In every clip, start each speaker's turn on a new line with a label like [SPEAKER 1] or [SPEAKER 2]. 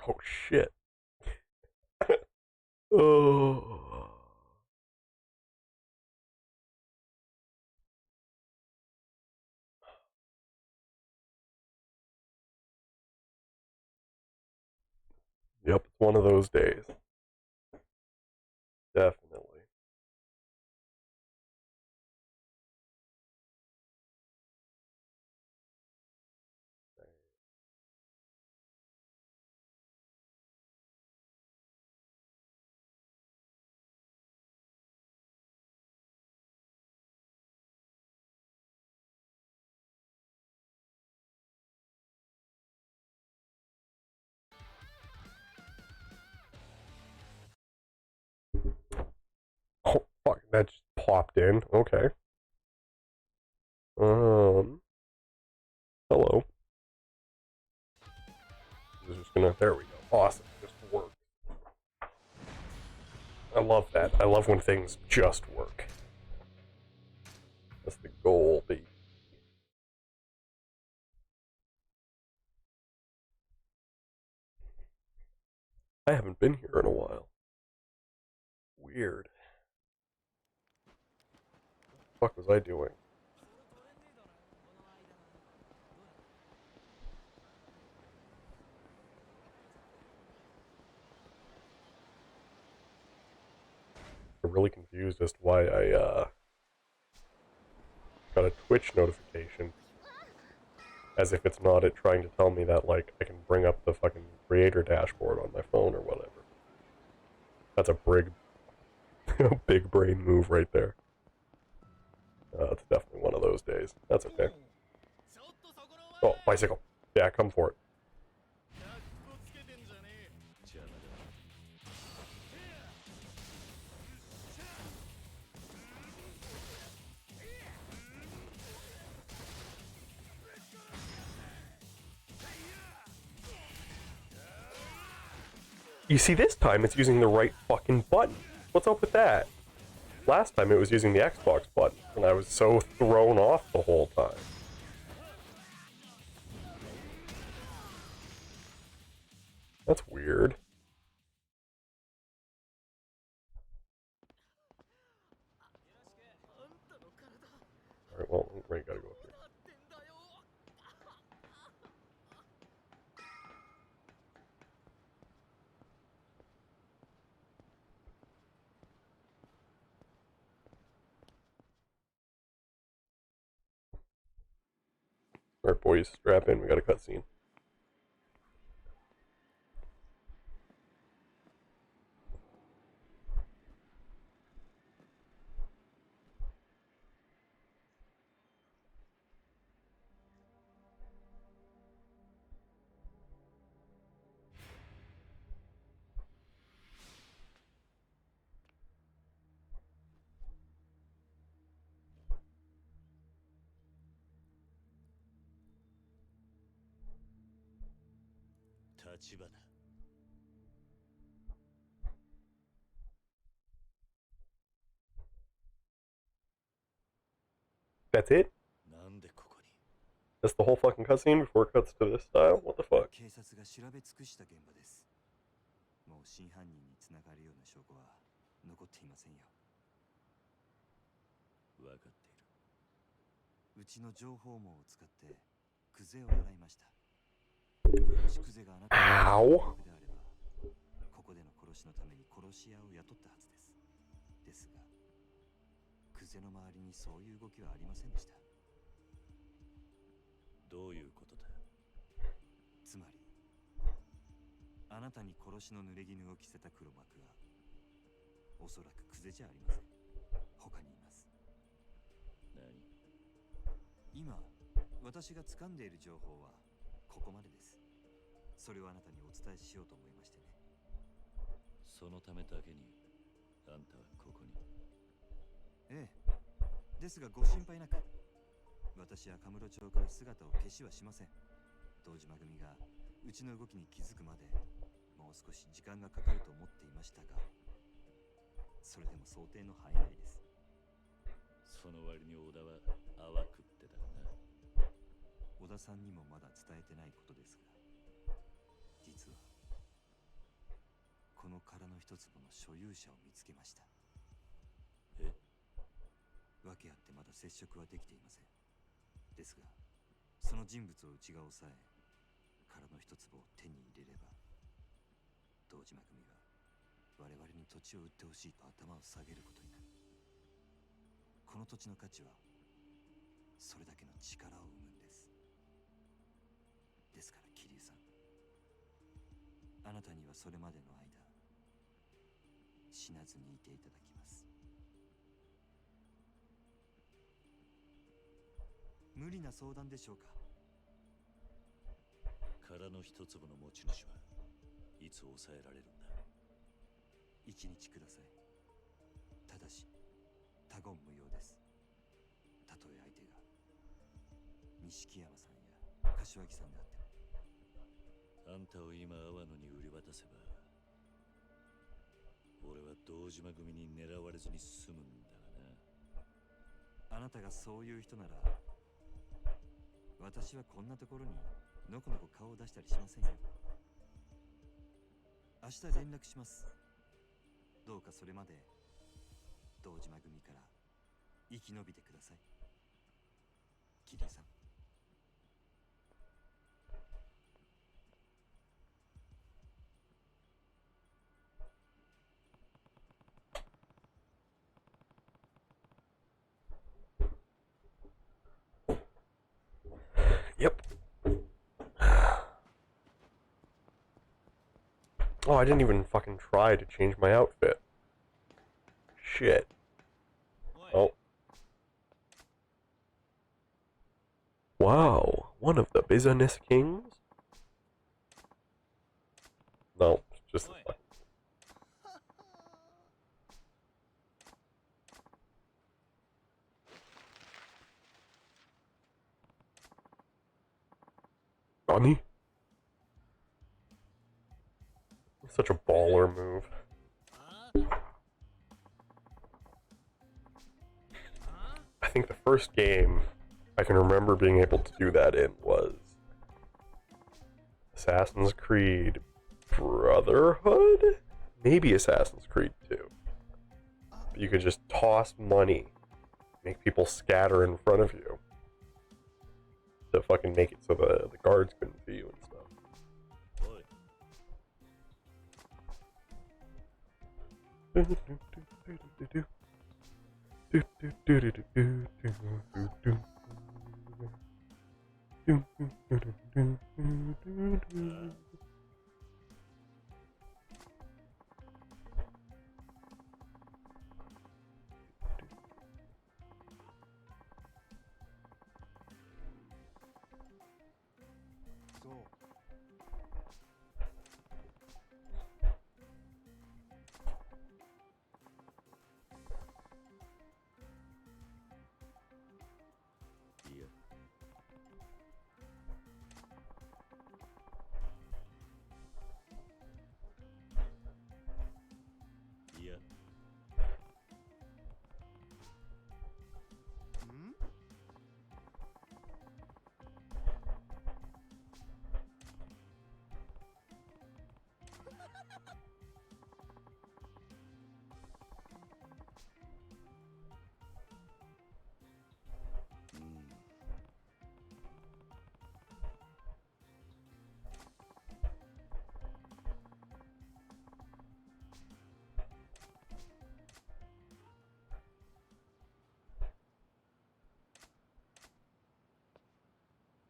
[SPEAKER 1] Oh shit. Oh. Yep, it's one of those days. Definitely. Oh fuck, that just popped in. Okay. Um Hello. This is just gonna there we go. Awesome. Just work. I love that. I love when things just work. That's the goal, baby. I haven't been here in a while. Weird. What the fuck was I doing? I'm really confused as to why I got a Twitch notification. As if it's not it trying to tell me that, like, I can bring up the fucking creator dashboard on my phone or whatever. That's a big brain move right there. It's definitely one of those days. That's okay. Oh, bicycle. Yeah, come for it. You see, this time it's using the right fucking button. What's up with that? Last time it was using the Xbox button, and I was so thrown off the whole time. That's weird. Alright, well, Ray gotta go up here. Alright, boys, strap in. We got a cutscene. That's it? That's the whole fucking cutscene before it cuts to this style? What the fuck? Ow!
[SPEAKER 2] ここでの殺しのために殺し屋を雇ったはずです。ですが、クゼの周りにそういう動きはありませんでした。どういうことだ。つまり、あなたに殺しの濡れ衣を着せた黒幕は、おそらくクゼじゃありません。他にいます。何？今、私が掴んでいる情報はここまでです。それをあなたにお伝えしようと思いましてね。そのためだけにあんたはここに。ええ。ですがご心配なく、私はカムロ町から姿を消しはしません。堂島組がうちの動きに気づくまでもう少し時間がかかると思っていましたが、それでも想定の範囲内です。その割に小田は淡くってだな。小田さんにもまだ伝えてないことですが、実はの殻の一粒の所有者を見つけました。
[SPEAKER 3] え？
[SPEAKER 2] 訳あってまだ接触はできていません。ですがその人物を内側を押さえ殻の一粒を手に入れれば、堂島組は我々に土地を売ってほしいと頭を下げることになる。この土地の価値はそれだけの力を生むんです。ですから桐生さん、あなたにはそれまでの間死なずにいていただきます。無理な相談でしょうか。
[SPEAKER 3] 殻の一粒の持ち主はいつ抑えられるんだ？
[SPEAKER 2] 一日ください。ただし他言無用です。たとえ相手が錦山さんや柏木さんであっても。
[SPEAKER 3] あんたを今阿波野に売り渡せば、俺は堂島組に狙われずに済むんだがな。
[SPEAKER 2] あなたがそういう人なら、私はこんなところにのこのこ顔を出したりしませんよ。明日連絡します。どうかそれまで堂島組から生き延びてください、桐生さん。
[SPEAKER 1] Yep. Oh, I didn't even fucking try to change my outfit. Shit. Oh. Wow, one of the business kings? No, it's just the fucking... Nani? Such a baller move. I think the first game I can remember being able to do that in was Assassin's Creed Brotherhood? Maybe Assassin's Creed 2. But you could just toss money, make people scatter in front of you to fucking make it so the guards couldn't see you and stuff.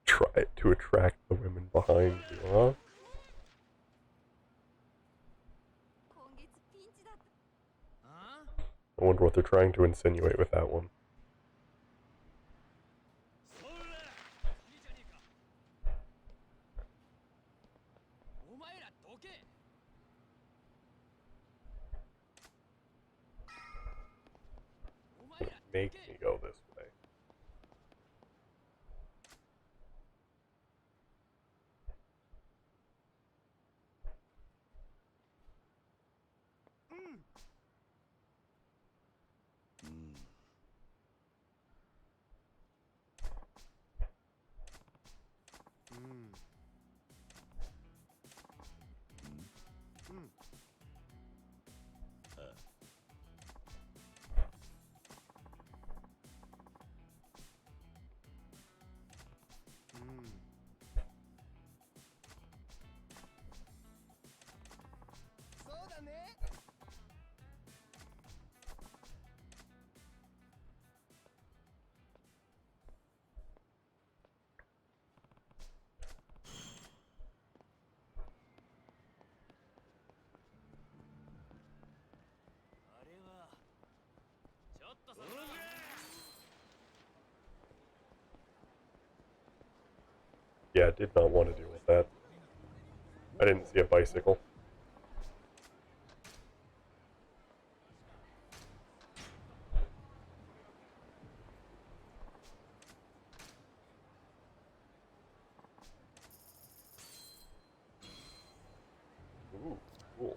[SPEAKER 1] Try to attract the women behind you, huh? I wonder what they're trying to insinuate with that one. Make me go this way. Yeah, I did not want to deal with that. I didn't see a bicycle. Ooh, cool.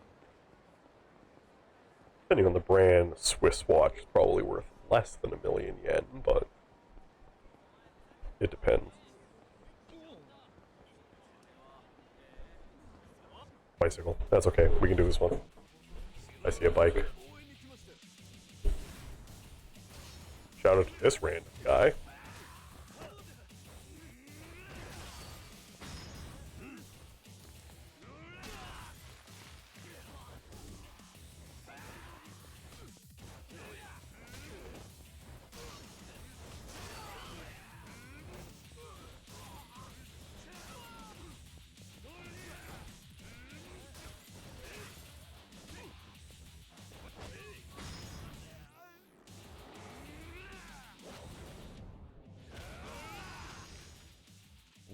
[SPEAKER 1] Depending on the brand, Swiss watch is probably worth less than $1,000,000 yen, but it depends. Bicycle. That's okay. We can do this one. I see a bike. Shout out to this random guy.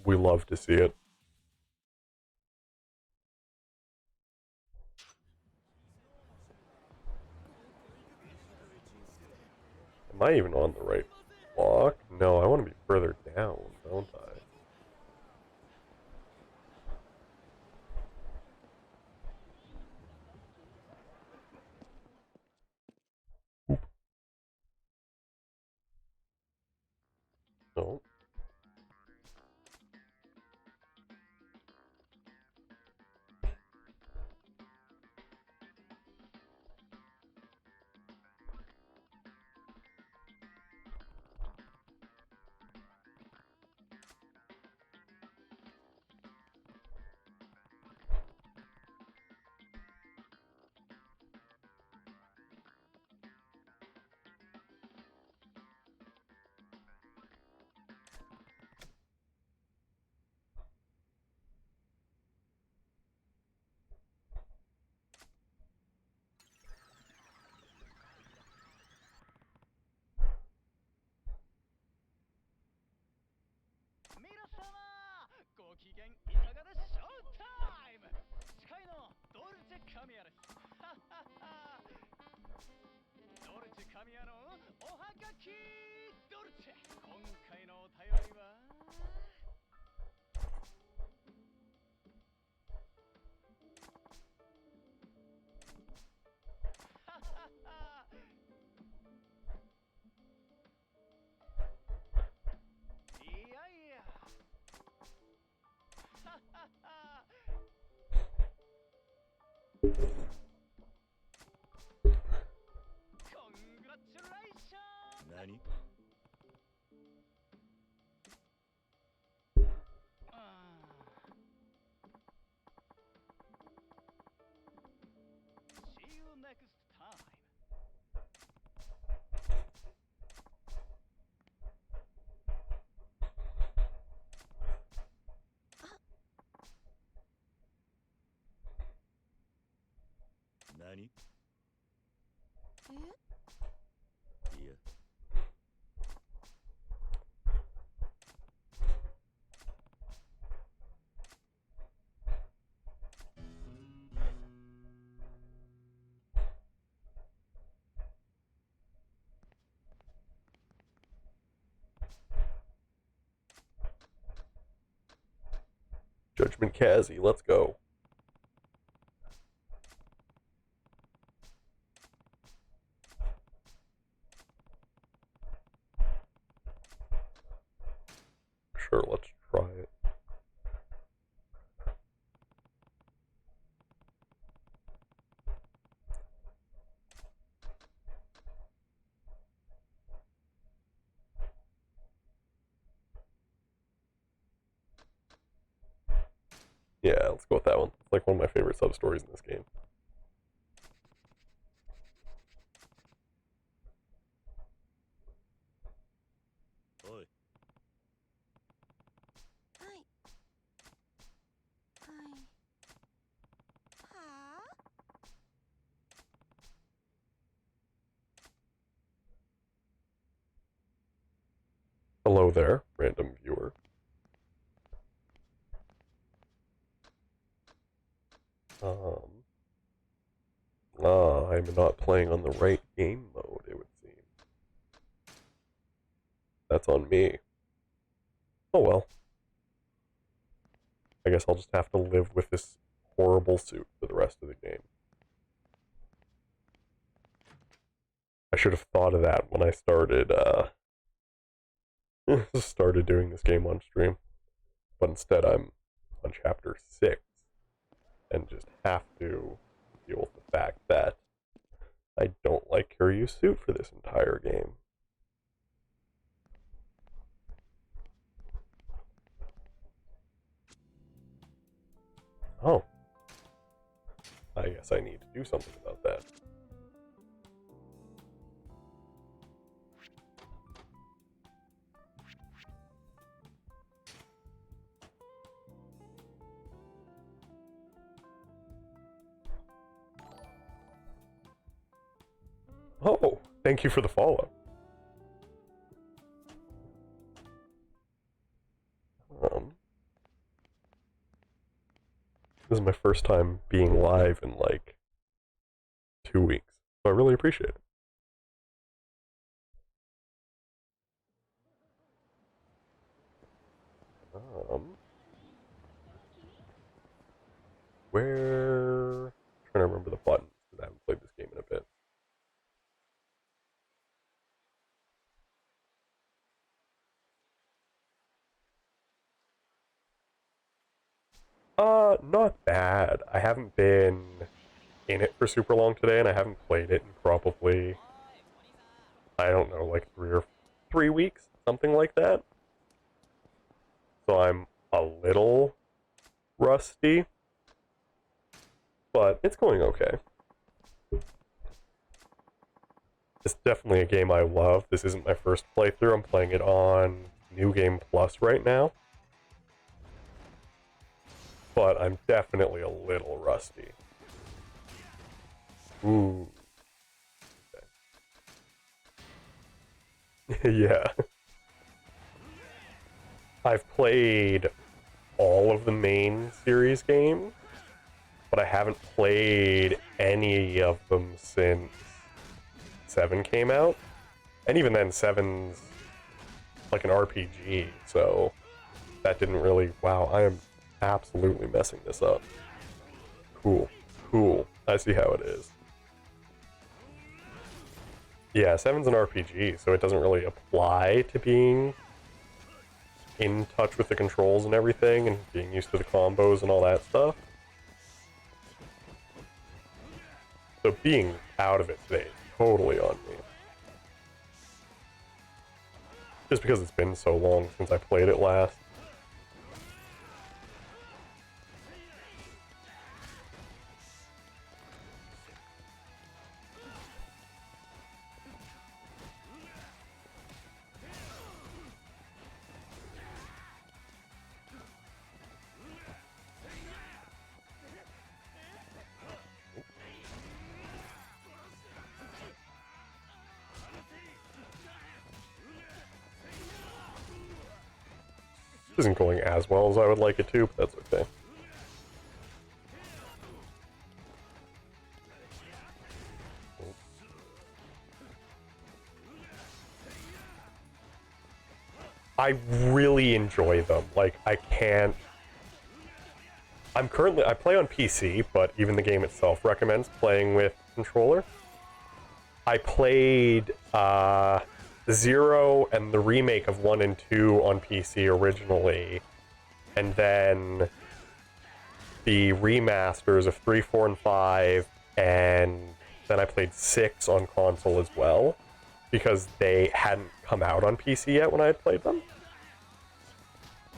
[SPEAKER 1] We love to see it. Am I even on the right block? No, I want to be further down, don't I? No.
[SPEAKER 3] Nani? Nani? Yeah.
[SPEAKER 1] Judgment Kazi, let's go. Sure, let's try it. Yeah, let's go with that one. It's like one of my favorite sub-stories in this game. hello there, random viewer. I'm not playing on the right game mode, it would seem. That's on me. Oh well. I guess I'll just have to live with this horrible suit for the rest of the game. I should have thought of that when I started, started doing this game on stream. But instead I'm on chapter 6 and just have to deal with the fact that I don't like Kiryu's suit for this entire game. Oh. I guess I need to do something about that. Oh, thank you for the follow. This is my first time being live in like 2 weeks, so I really appreciate it. Where? I'm trying to remember the buttons because I haven't played this game in a bit. Not bad. I haven't been in it for super long today, and I haven't played it in probably, I don't know, like 3 weeks, something like that. So I'm a little rusty, but it's going okay. It's definitely a game I love. This isn't my first playthrough. I'm playing it on New Game Plus right now. But I'm definitely a little rusty. Ooh. Okay. Yeah. I've played all of the main series games, but I haven't played any of them since 7 came out. And even then, 7's like an RPG, so that didn't really... Wow, I am absolutely messing this up. Cool. Cool. I see how it is. Yeah, 7's an RPG, so it doesn't really apply to being in touch with the controls and everything, and being used to the combos and all that stuff. So being out of it today is totally on me. Just because it's been so long since I played it last. Isn't going as well as I would like it to, but that's okay. I really enjoy them. Like, I can't... I play on PC, but even the game itself recommends playing with controller. I played, 0 and the remake of 1 and 2 on PC originally, and then the remasters of 3, 4, and 5, and then I played 6 on console as well, because they hadn't come out on PC yet when I had played them.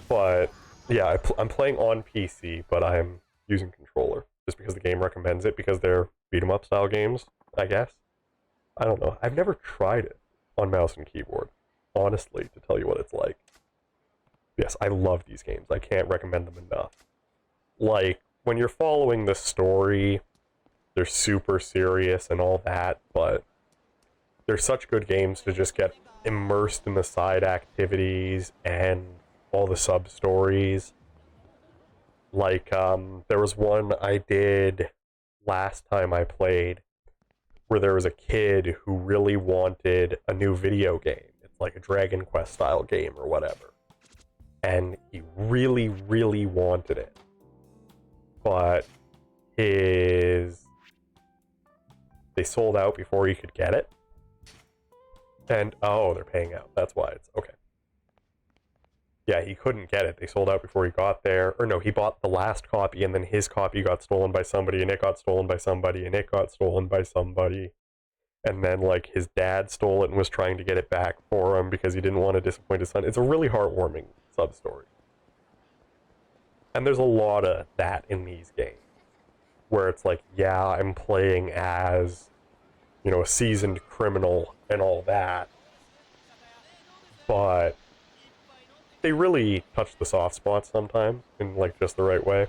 [SPEAKER 1] But, yeah, I'm playing on PC, but I'm using controller, just because the game recommends it, because they're beat-em-up style games, I guess. I don't know. I've never tried it on mouse and keyboard, honestly, to tell you what it's like. Yes, I love these games. I can't recommend them enough. Like, when you're following the story, they're super serious and all that, but they're such good games to just get immersed in the side activities and all the sub stories. Like, there was one I did last time I played where there was a kid who really wanted a new video game. It's like a Dragon Quest style game or whatever. And he really, really wanted it. But they sold out before he could get it. And, oh, they're paying out. That's why it's, okay. Yeah, he couldn't get it. They sold out before he got there. Or no, he bought the last copy, and then his copy got stolen by somebody, and it got stolen by somebody, and it got stolen by somebody. And then, like, his dad stole it and was trying to get it back for him because he didn't want to disappoint his son. It's a really heartwarming sub-story. And there's a lot of that in these games. Where it's like, yeah, I'm playing as, you know, a seasoned criminal and all that. But they really touch the soft spots sometimes in, like, just the right way.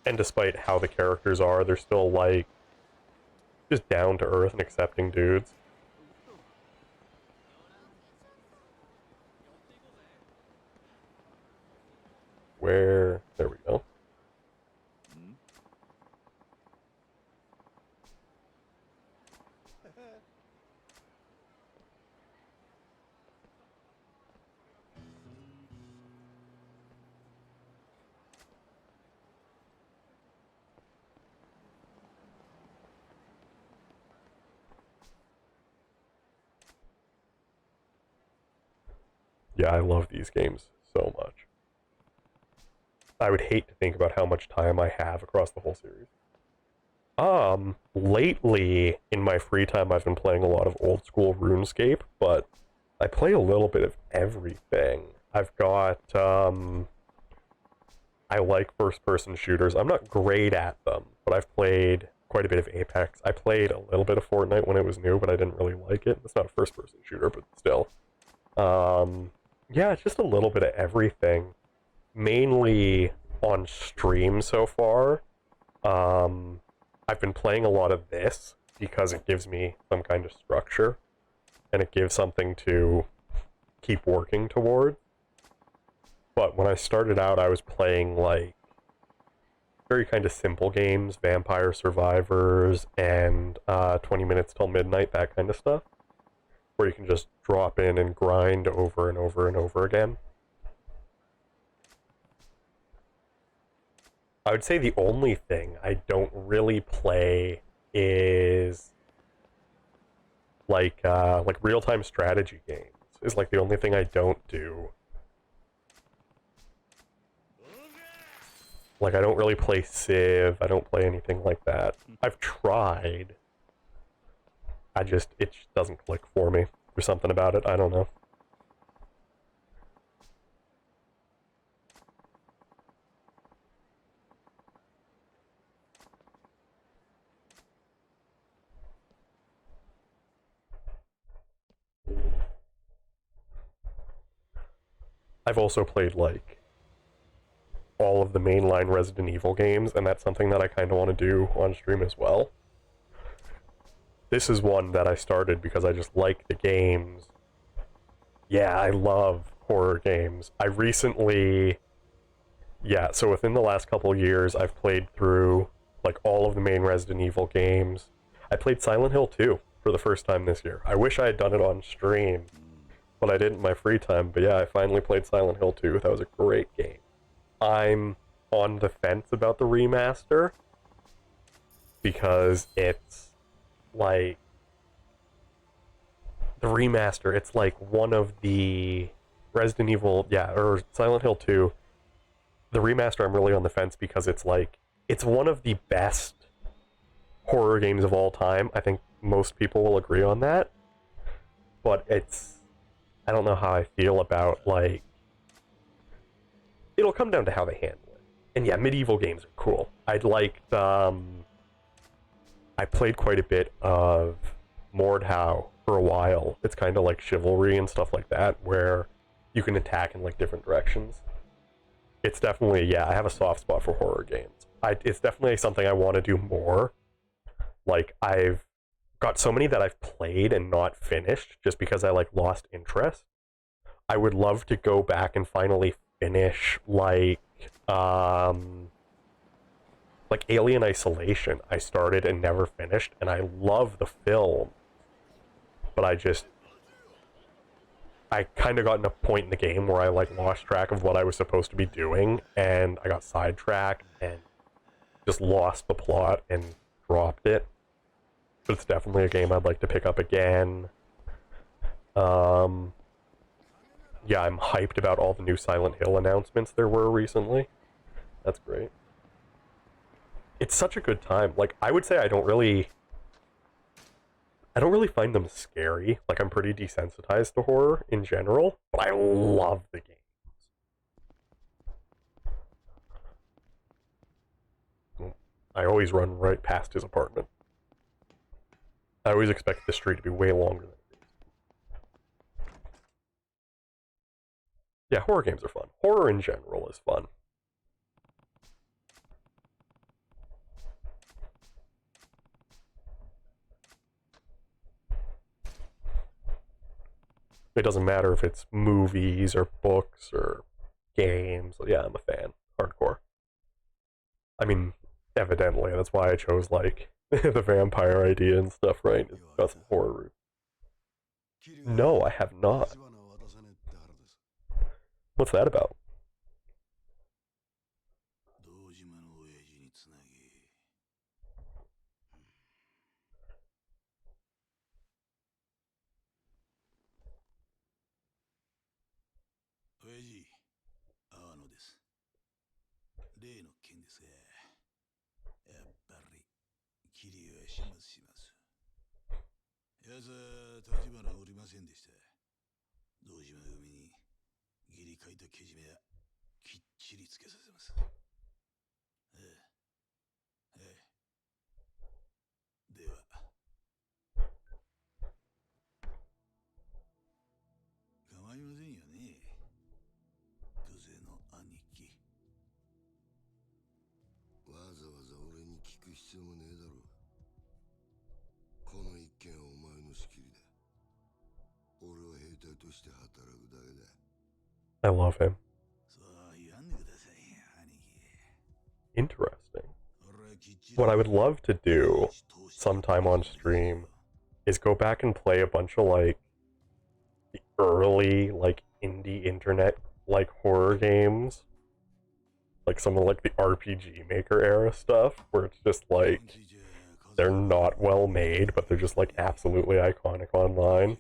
[SPEAKER 1] And despite how the characters are, they're still, like, just down to earth and accepting dudes. Where? There we go. Yeah, I love these games so much. I would hate to think about how much time I have across the whole series. Lately, in my free time, I've been playing a lot of old school RuneScape, but I play a little bit of everything. I've got, I like first-person shooters. I'm not great at them, but I've played quite a bit of Apex. I played a little bit of Fortnite when it was new, but I didn't really like it. It's not a first-person shooter, but still. Yeah, it's just a little bit of everything. Mainly on stream so far. I've been playing a lot of this because it gives me some kind of structure and it gives something to keep working toward. But when I started out, I was playing like very kind of simple games, Vampire Survivors and 20 Minutes Till Midnight, that kind of stuff, where you can just drop in and grind over and over and over again. I would say the only thing I don't really play is like real-time strategy games. Is like the only thing I don't do. Like I don't really play Civ. I don't play anything like that. I've tried. It just doesn't click for me. There's something about it. I don't know. I've also played, like, all of the mainline Resident Evil games, and that's something that I kind of want to do on stream as well. This is one that I started because I just like the games. Yeah, I love horror games. I recently... Yeah, so within the last couple of years, I've played through, like, all of the main Resident Evil games. I played Silent Hill 2 for the first time this year. I wish I had done it on stream. But I did in my free time. But yeah, I finally played Silent Hill 2. That was a great game. I'm on the fence about the remaster because it's like the remaster. It's like one of the Resident Evil, yeah, or Silent Hill 2. The remaster, I'm really on the fence because it's like it's one of the best horror games of all time. I think most people will agree on that. But I don't know how I feel about, like... It'll come down to how they handle it. And yeah, medieval games are cool. I played quite a bit of Mordhau for a while. It's kind of like Chivalry and stuff like that, where you can attack in, like, different directions. It's definitely, yeah, I have a soft spot for horror games. It's definitely something I want to do more. Like, I've got so many that I've played and not finished just because I, like, lost interest. I would love to go back and finally finish, like Alien Isolation. I started and never finished, and I love the film, but I kind of got in a point in the game where I, like, lost track of what I was supposed to be doing, and I got sidetracked and just lost the plot and dropped it. But it's definitely a game I'd like to pick up again. Yeah, I'm hyped about all the new Silent Hill announcements there were recently. That's great. It's such a good time. Like, I would say I don't really find them scary. Like, I'm pretty desensitized to horror in general, but I love the games. I always run right past his apartment. I always expect the street to be way longer than it is. Yeah, horror games are fun. Horror in general is fun. It doesn't matter if it's movies or books or games. Yeah, I'm a fan. Hardcore. I mean, evidently, that's why I chose, like, the vampire idea and stuff, right? It's got some horror roots. No, I have not. What's that about? I love him. Interesting. What I would love to do sometime on stream is go back and play a bunch of, like, the early, like, indie internet, like, horror games. Like some of, like, the RPG Maker era stuff, where it's just, like, they're not well made, but they're just, like, absolutely iconic online.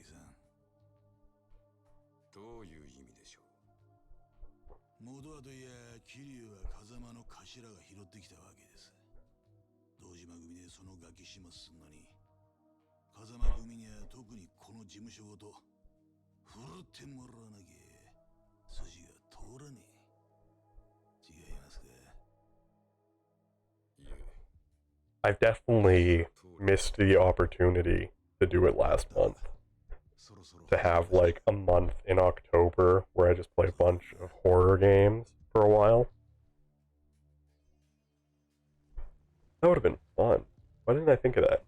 [SPEAKER 1] I've definitely missed the opportunity to do it last month. To have, like, a month in October where I just play a bunch of horror games for a while. That would have been fun. Why didn't I think of that?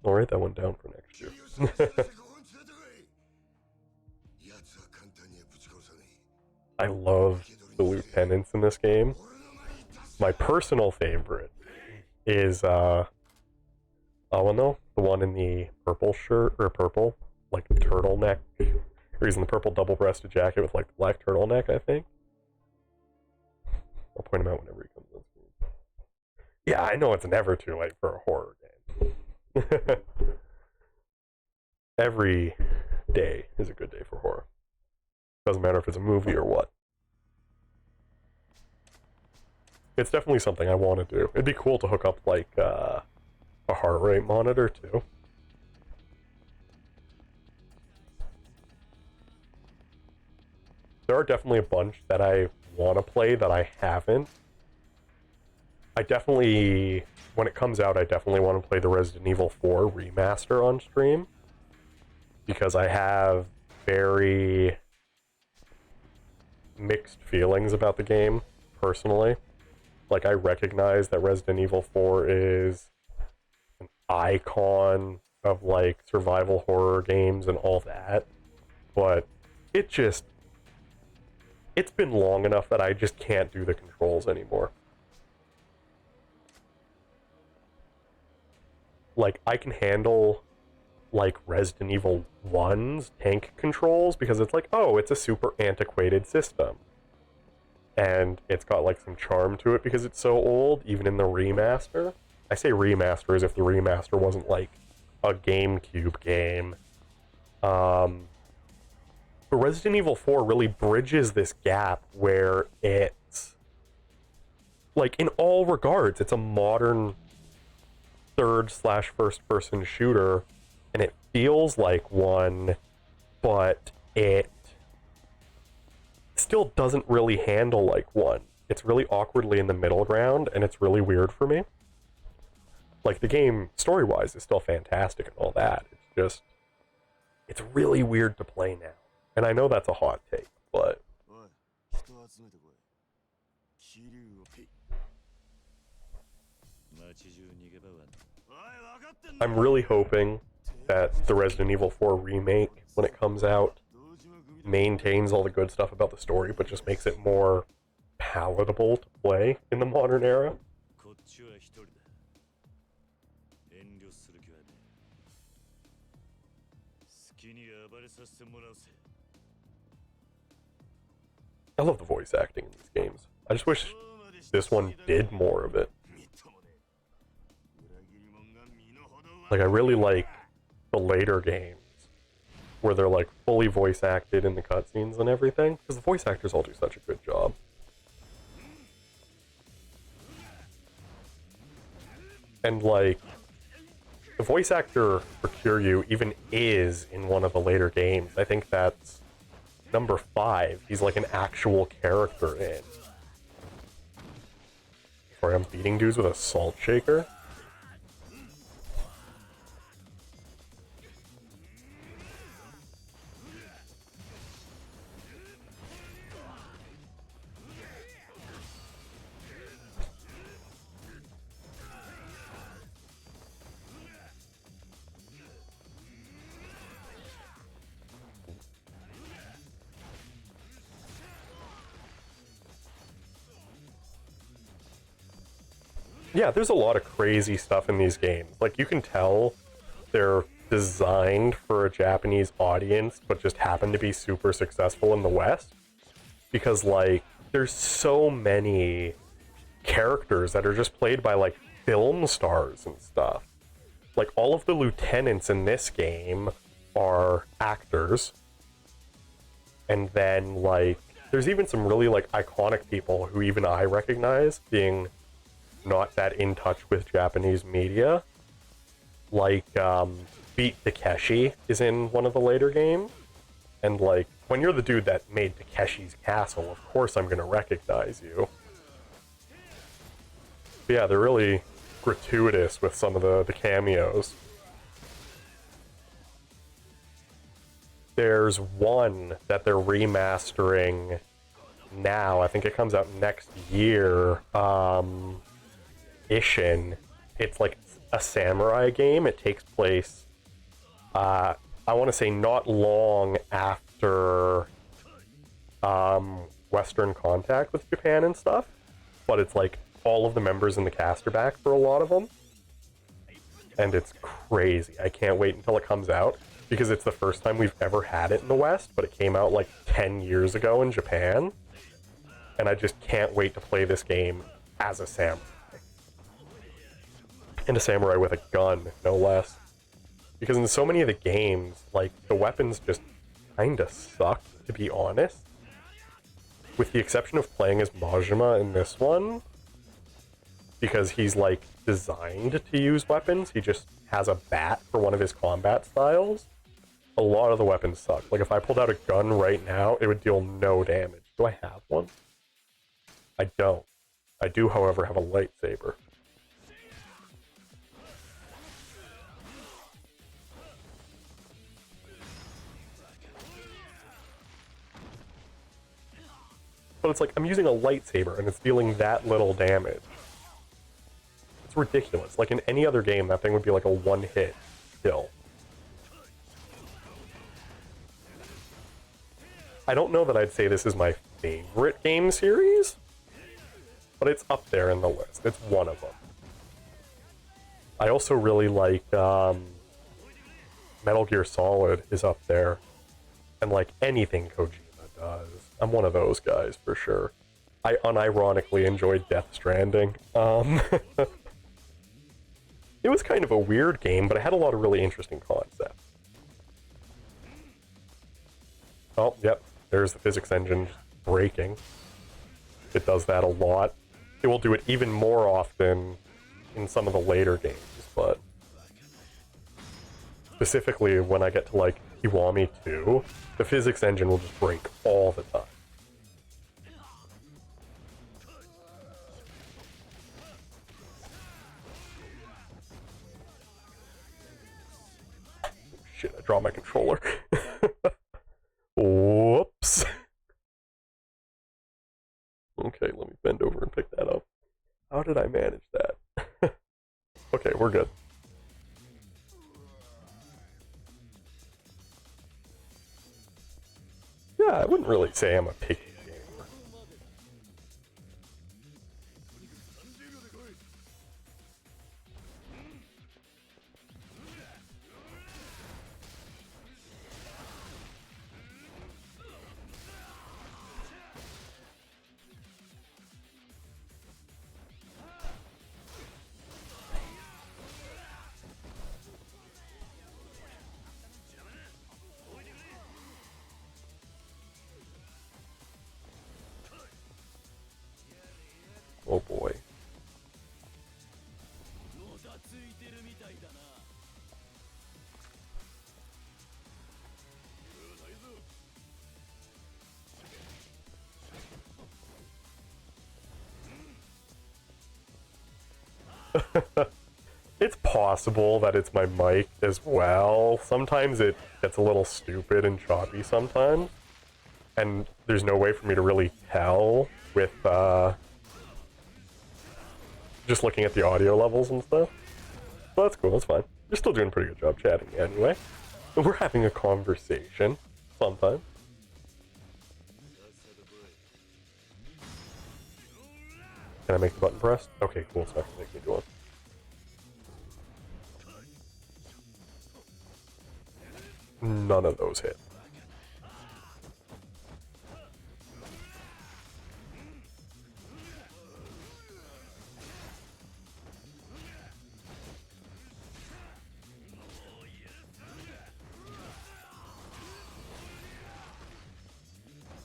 [SPEAKER 1] I'll write that one down for next year. I love the lieutenants in this game. My personal favorite is Awano, the one in the purple shirt, or purple, like, turtleneck. Or he's in the purple double-breasted jacket with, like, the black turtleneck, I think. I'll point him out whenever he comes on screen. Yeah, I know it's never too late for a horror game. Every day is a good day for horror. Doesn't matter if it's a movie or what. It's definitely something I want to do. It'd be cool to hook up, like, a heart rate monitor, too. There are definitely a bunch that I want to play that I haven't. I definitely, when it comes out, I definitely want to play the Resident Evil 4 remaster on stream. Because I have very mixed feelings about the game, personally. Like, I recognize that Resident Evil 4 is an icon of, like, survival horror games and all that, but it's been long enough that I just can't do the controls anymore. Like, I can handle, like, Resident Evil 1's tank controls because it's like, oh, it's a super antiquated system. And it's got, like, some charm to it because it's so old, even in the remaster. I say remaster as if the remaster wasn't, like, a GameCube game. But Resident Evil 4 really bridges this gap where it's, like, in all regards, it's a modern third/first-person shooter, and it feels like one, but it still doesn't really handle like one. It's really awkwardly in the middle ground, and it's really weird for me. Like, the game, story-wise, is still fantastic and all that. It's just, it's really weird to play now. And I know that's a hot take, but I'm really hoping that the Resident Evil 4 remake, when it comes out, maintains all the good stuff about the story, but just makes it more palatable to play in the modern era. I love the voice acting in these games. I just wish this one did more of it. Like, I really like the later games where they're, like, fully voice acted in the cutscenes and everything, because the voice actors all do such a good job. And, like, the voice actor for Kiryu even is in one of the later games. I think that's number 5. He's, like, an actual character in. Sorry, I'm beating dudes with a salt shaker. Yeah, there's a lot of crazy stuff in these games. Like, you can tell they're designed for a Japanese audience, but just happen to be super successful in the West. Because, like, there's so many characters that are just played by, like, film stars and stuff. Like, all of the lieutenants in this game are actors. And then, like, there's even some really, like, iconic people who even I recognize, being not that in touch with Japanese media. Like, Beat Takeshi is in one of the later games. And, like, when you're the dude that made Takeshi's Castle, of course I'm gonna recognize you. But yeah, they're really gratuitous with some of the cameos. There's one that they're remastering now. I think it comes out next year. Ishin. It's like a samurai game. It takes place, I want to say not long after Western contact with Japan and stuff, but it's like all of the members in the cast are back for a lot of them, and it's crazy. I can't wait until it comes out, because it's the first time we've ever had it in the West, but it came out like 10 years ago in Japan, and I just can't wait to play this game as a samurai. And a samurai with a gun, no less. Because in so many of the games, like, the weapons just kinda suck, to be honest. With the exception of playing as Majima in this one, because he's, like, designed to use weapons. He just has a bat for one of his combat styles. A lot of the weapons suck. Like, if I pulled out a gun right now, it would deal no damage. Do I have one? I don't. I do, however, have a lightsaber. But it's like, I'm using a lightsaber and it's dealing that little damage. It's ridiculous. Like in any other game, that thing would be like a one-hit kill. I don't know that I'd say this is my favorite game series, but it's up there in the list. It's one of them. I also really like Metal Gear Solid is up there. And like anything Kojima does. I'm one of those guys for sure. I unironically enjoyed Death Stranding. It was kind of a weird game, but it had a lot of really interesting concepts. Oh, yep. There's the physics engine breaking. It does that a lot. It will do it even more often in some of the later games, but specifically when I get to like Kiwami 2, the physics engine will just break all the time. Shit, I dropped my controller. Whoops. Okay, let me bend over and pick that up. How did I manage that? Okay, we're good. Yeah, I wouldn't really say I'm a picky gamer. Oh boy. It's possible that it's my mic as well. Sometimes it gets a little stupid and choppy sometimes. And there's no way for me to really tell with just looking at the audio levels and stuff. But that's cool, that's fine. You're still doing a pretty good job chatting anyway. And we're having a conversation sometimes. Can I make the button pressed? Okay, cool, it's not gonna make me do one. None of those hit.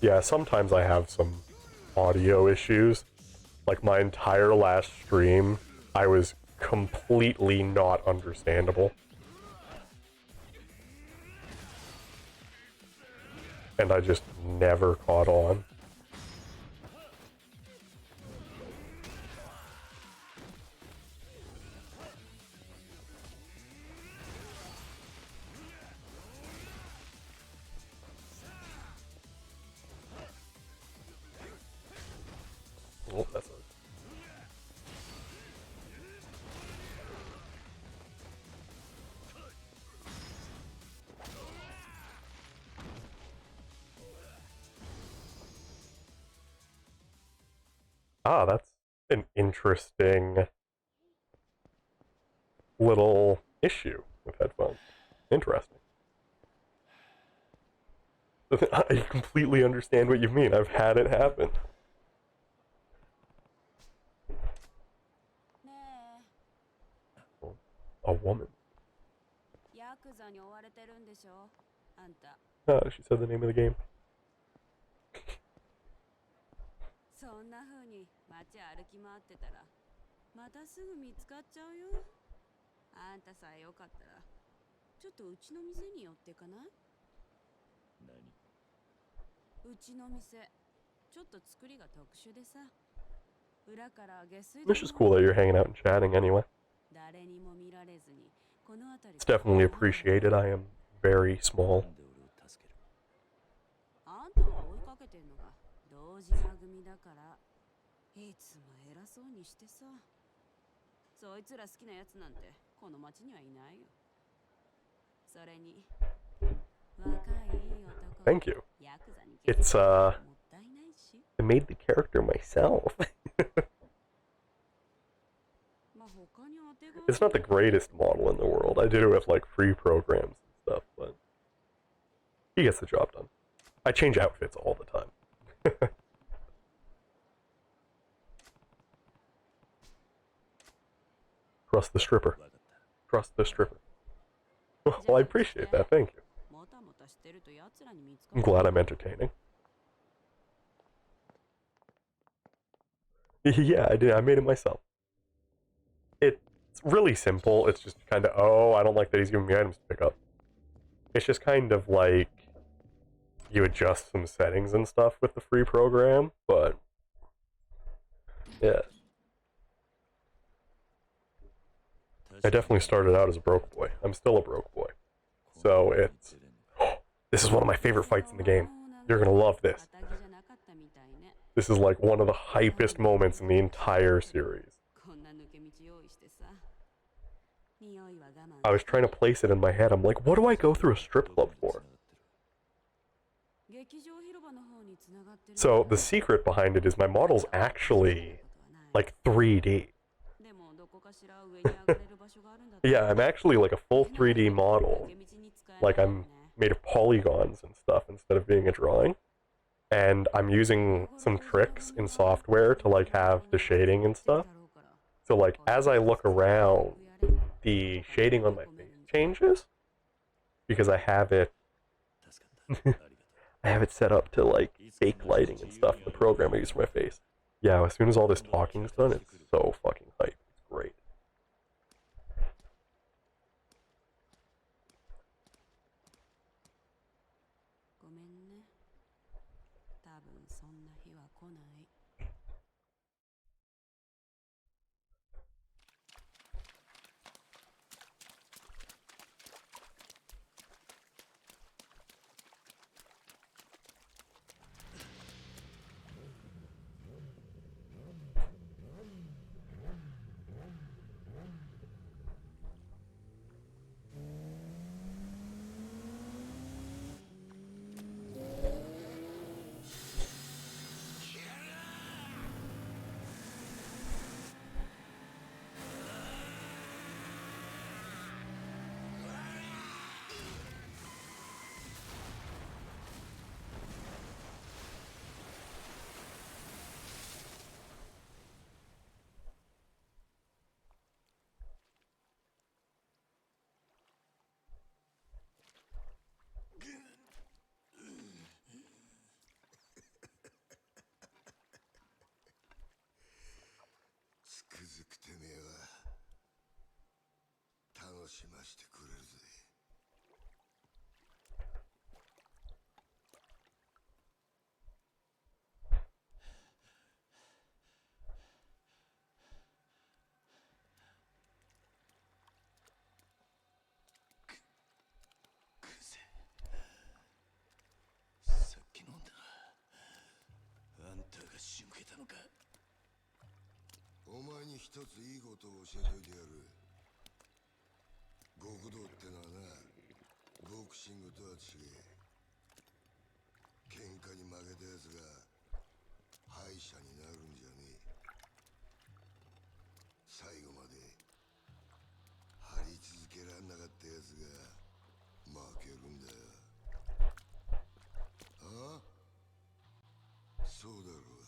[SPEAKER 1] Yeah, sometimes I have some audio issues. Like my entire last stream, I was completely not understandable. And I just never caught on. Oh, that's a... Ah, that's an interesting little issue with headphones. Interesting. I completely understand what you mean. I've had it happen. A woman. Ah, she said the name of the game.
[SPEAKER 4] そんな風に街歩き回ってたらまたすぐ見つかっちゃうよ。あんたさえよかったらちょっとうちの店に寄ってかない？うちの店ちょっと作りが特殊でさ。裏から下水
[SPEAKER 1] It's just cool that you're hanging out and chatting anyway.
[SPEAKER 4] 誰にも見られずにこの辺り
[SPEAKER 1] It's definitely appreciated. I am very small.
[SPEAKER 4] あんたが追いかけてんのが堂島組だからいつも偉そうにしてさ。そいつら好きなやつなんてこの町にはいないよ。それに若いいい男
[SPEAKER 1] Thank you.
[SPEAKER 4] ヤクザに
[SPEAKER 1] It's
[SPEAKER 4] もったいないし。
[SPEAKER 1] I made the character myself.
[SPEAKER 4] まあ他に当てが
[SPEAKER 1] It's not the greatest model in the world. I did it with like free programs and stuff, but he gets the job done. I change outfits all the time. Trust the stripper.
[SPEAKER 3] わかった。
[SPEAKER 1] Trust the stripper. Well, I appreciate that. Thank you.
[SPEAKER 4] もたもたしてると奴らに見つか
[SPEAKER 1] I'm
[SPEAKER 4] る。
[SPEAKER 1] glad I'm entertaining. Yeah, I did. I made it myself. It's really simple. It's just kind of, oh, I don't like that he's giving me items to pick up. It's just kind of like you adjust some settings and stuff with the free program, but yeah. I definitely started out as a broke boy. I'm still a broke boy. So it's... This is one of my favorite fights in the game. You're gonna love this.
[SPEAKER 4] 堅気じゃなかったみたいね。
[SPEAKER 1] This is like one of the hypest moments in the entire series.
[SPEAKER 4] こんな抜け道用意してさ。匂いは我慢。
[SPEAKER 1] I was trying to place it in my head. I'm like, what do I go through a strip club for?
[SPEAKER 4] 劇場広場の方に繋がってる。
[SPEAKER 1] So the secret behind it is my model's actually like 3D.
[SPEAKER 4] でもどこかしら上に上がれる場所があるんだって。
[SPEAKER 1] Yeah, I'm actually like a full 3D model. Like I'm made of polygons and stuff instead of being a drawing. And I'm using some tricks in software to like have the shading and stuff. So like as I look around, the shading on my face changes because I have it
[SPEAKER 3] 助かった。ありがとう。
[SPEAKER 1] I have it set up to like fake lighting and stuff in the program I use for my face. Yeah, as soon as all this talking's done, it's so fucking hype. It's great.
[SPEAKER 4] ごめんね。多分そんな日は来ない。
[SPEAKER 5] つくづくてめえは楽しましてくれるぜ。
[SPEAKER 3] さっき飲んだ。あんたが仕向けたのか。
[SPEAKER 5] お前に一ついいことを教えといてやる。極道ってのはな、ボクシングとは違え。喧嘩に負けたやつが敗者になるんじゃねえ。最後まで張り続けらんなかったやつが負けるんだよ。ああ、そうだろう。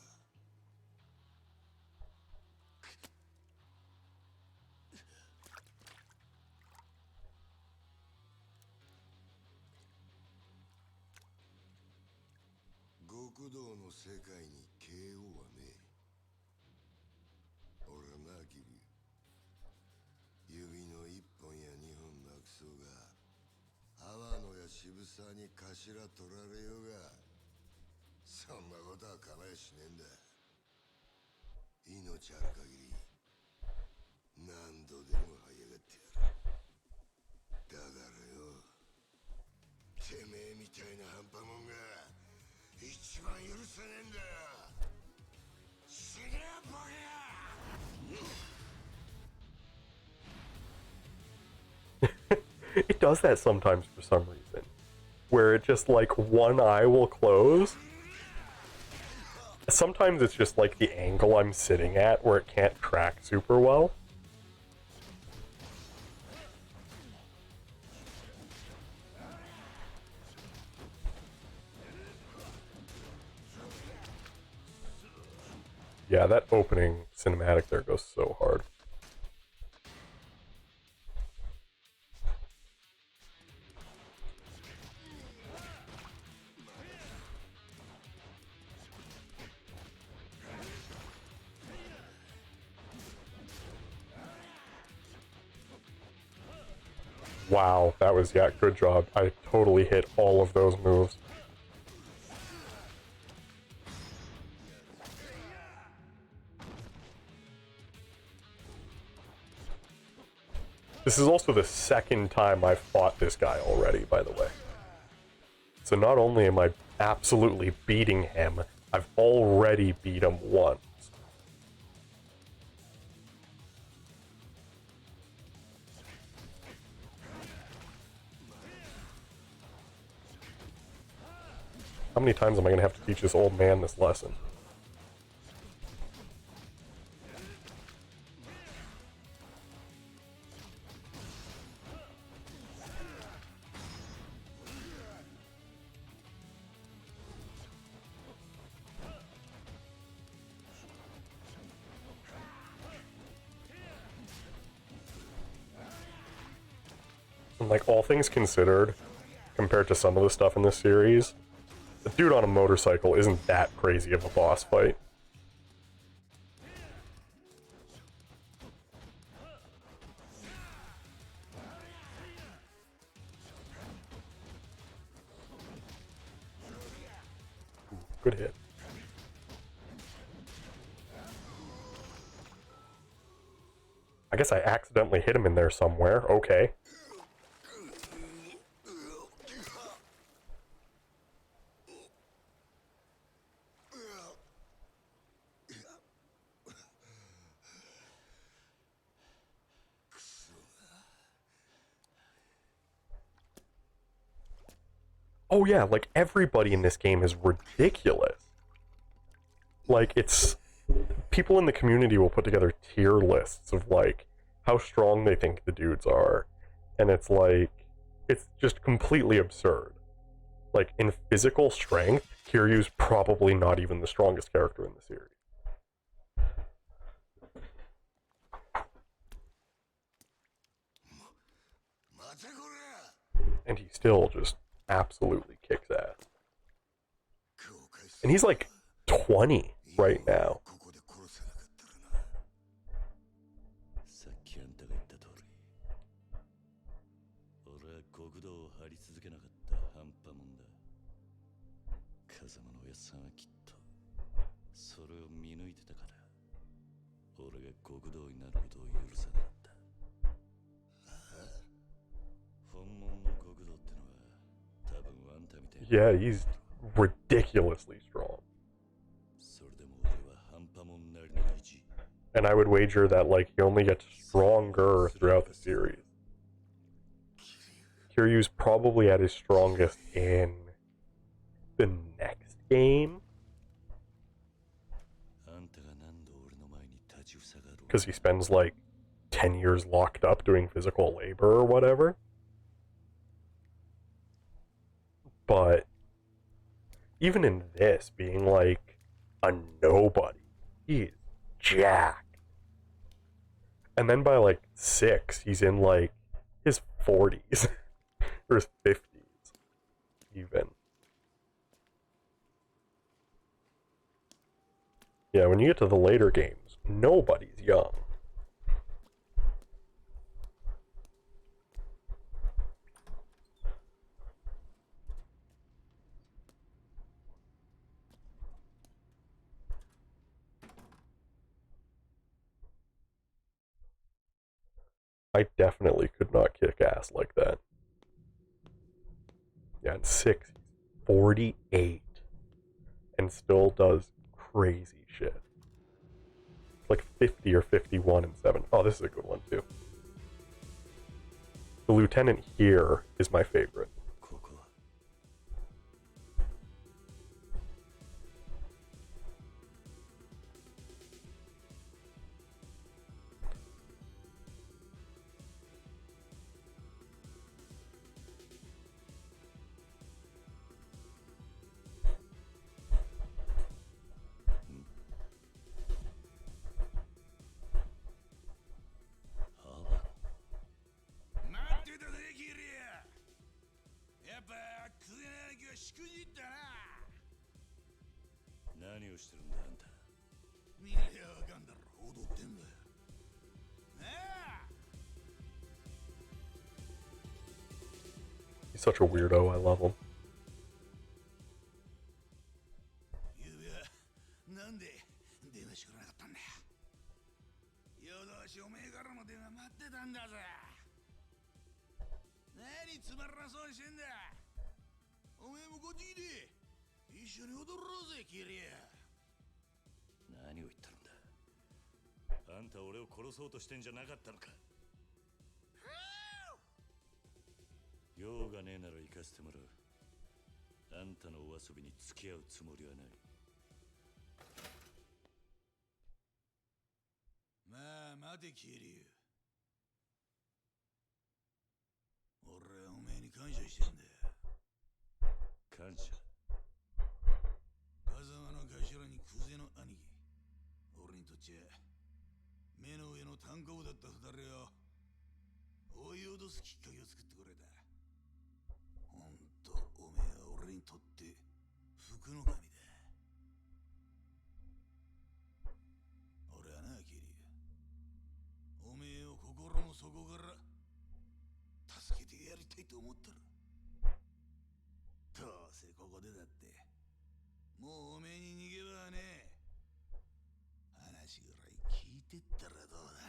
[SPEAKER 5] 極道の世界に KO はねえ。俺はな、ギル。指の一本や二本なくそうが、阿波野や渋沢に頭取られようが、そんなことは構えしねえんだ。命ある限り、何度でも這い上がってやる。だからよ、てめえみたいな半端もんが、一一番許せねえんだよ。死ねえボケ。
[SPEAKER 1] It does that sometimes for some reason. Where it just, like, one eye will close. Sometimes it's just, like, the angle I'm sitting at where it can't track super well. Yeah, that opening cinematic there goes so hard. Wow, that was, yeah, good job. I totally hit all of those moves. This is also the second time I've fought this guy already, by the way. So not only am I absolutely beating him, I've already beat him once. How many times am I going to have to teach this old man this lesson? And like, all things considered, compared to some of the stuff in this series, the dude on a motorcycle isn't that crazy of a boss fight. Ooh, good hit. I guess I accidentally hit him in there somewhere. Okay. Oh yeah, like everybody in this game is ridiculous. Like, it's... people in the community will put together tier lists of, like, how strong they think the dudes are. And it's like... it's just completely absurd. Like, in physical strength, Kiryu's probably not even the strongest character in the series. And he still just absolutely kicks ass. And he's like 20 right now.
[SPEAKER 3] さっきあんたが言った通り、俺は極道を張り続けなかった半端もんだ。風間のおやっさんはきっとそれを見抜いてたから、俺が極道になることを許さなかった。本物の極道ってのは多分あんたみたいな。
[SPEAKER 1] Yeah, he's ridiculously strong.
[SPEAKER 3] それでも俺は半端もんなりの意地。
[SPEAKER 1] And I would wager that, like, he only gets stronger throughout the series. Kiryu's probably at his strongest in the next game. Because he spends, like, 10 years locked up doing physical labor or whatever. But even in this, being, like, a nobody, he's jacked. And then by, like, 6, he's in, like, his 40s. Or his 50s, even. Yeah, when you get to the later games, nobody's young. I definitely could not kick ass like that. Yeah, in 6, he's 48. and still does crazy shit. It's like 50 or 51 and 7. Oh, this is a good one too. The lieutenant here is my favorite.
[SPEAKER 3] ここは
[SPEAKER 5] 待ってたぜキリア。やっぱクゼナ兄貴はしくじったな。
[SPEAKER 3] 何をしてるんだあんた。
[SPEAKER 5] 見りゃわかんだろ、踊ってんだよ。なあ。
[SPEAKER 1] He's such a weirdo. I love him.
[SPEAKER 5] ゆうべはなんで電話してくれなかったんだよ。夜通しおめえからの電話待ってたんだぜ。何つまらなそうにしてんだ。おめえもこっち来て一緒に踊ろうぜキリア。
[SPEAKER 3] 何を言ってるんだ。あんた俺を殺そうとしてんじゃなかったのか。用がねえなら行かせてもらう。あんたのお遊びに付き合うつもりはない。
[SPEAKER 5] まあ待てキリア。俺はおめえに感謝してんだよ。
[SPEAKER 3] 感謝。
[SPEAKER 5] 風間の頭にクゼの兄貴。俺にとっちゃ目の上の単行部だった二人を追い脅すきっかけを作ってくれた。ほんとおめえは俺にとって福の神だ。俺はなキリア、おめえを心の底から助けてやりたいと思ってる。どうせここでだってもうおめえに逃げ場はねえ。話ぐらい聞いてったらどうだ。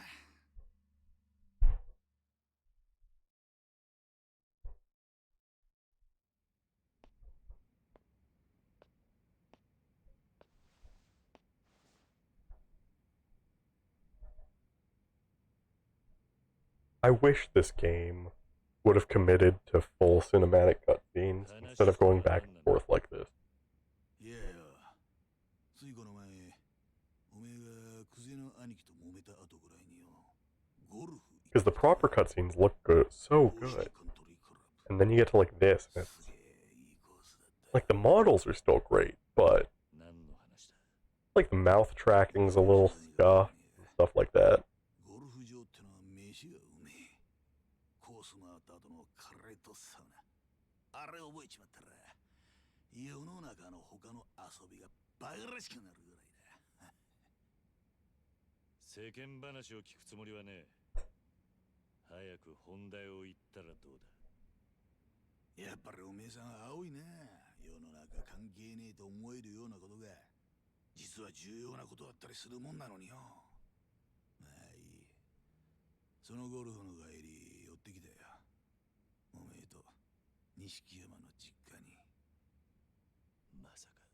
[SPEAKER 1] I wish this game would have committed to full cinematic cutscenes instead of going back and forth like this.
[SPEAKER 5] いやよ、ついこの前おめえがクゼの兄貴と揉めた後ぐらいによ、ゴルフ
[SPEAKER 1] Because the proper cutscenes look good, so good. And then you get to like this, and it's like the models are still great, but
[SPEAKER 3] 何の話だ。
[SPEAKER 1] like the mouth tracking's a little scuffed and stuff like that.
[SPEAKER 5] ゴルフ場ってのは飯がうめえ。コース回った後のカレーとサウナ、あれ覚えちまったら世の中の他の遊びがバカらしくなるぐらいだ。
[SPEAKER 3] 世間話を聞くつもりはねえ。早く本題を言ったらどうだ。
[SPEAKER 5] やっぱりおめえさんは青いな。世の中関係ねえと思えるようなことが実は重要なことだったりするもんなのによ。まあいい。そのゴルフの帰り寄ってきたよ。おめえと錦山の実家に。
[SPEAKER 3] まさか。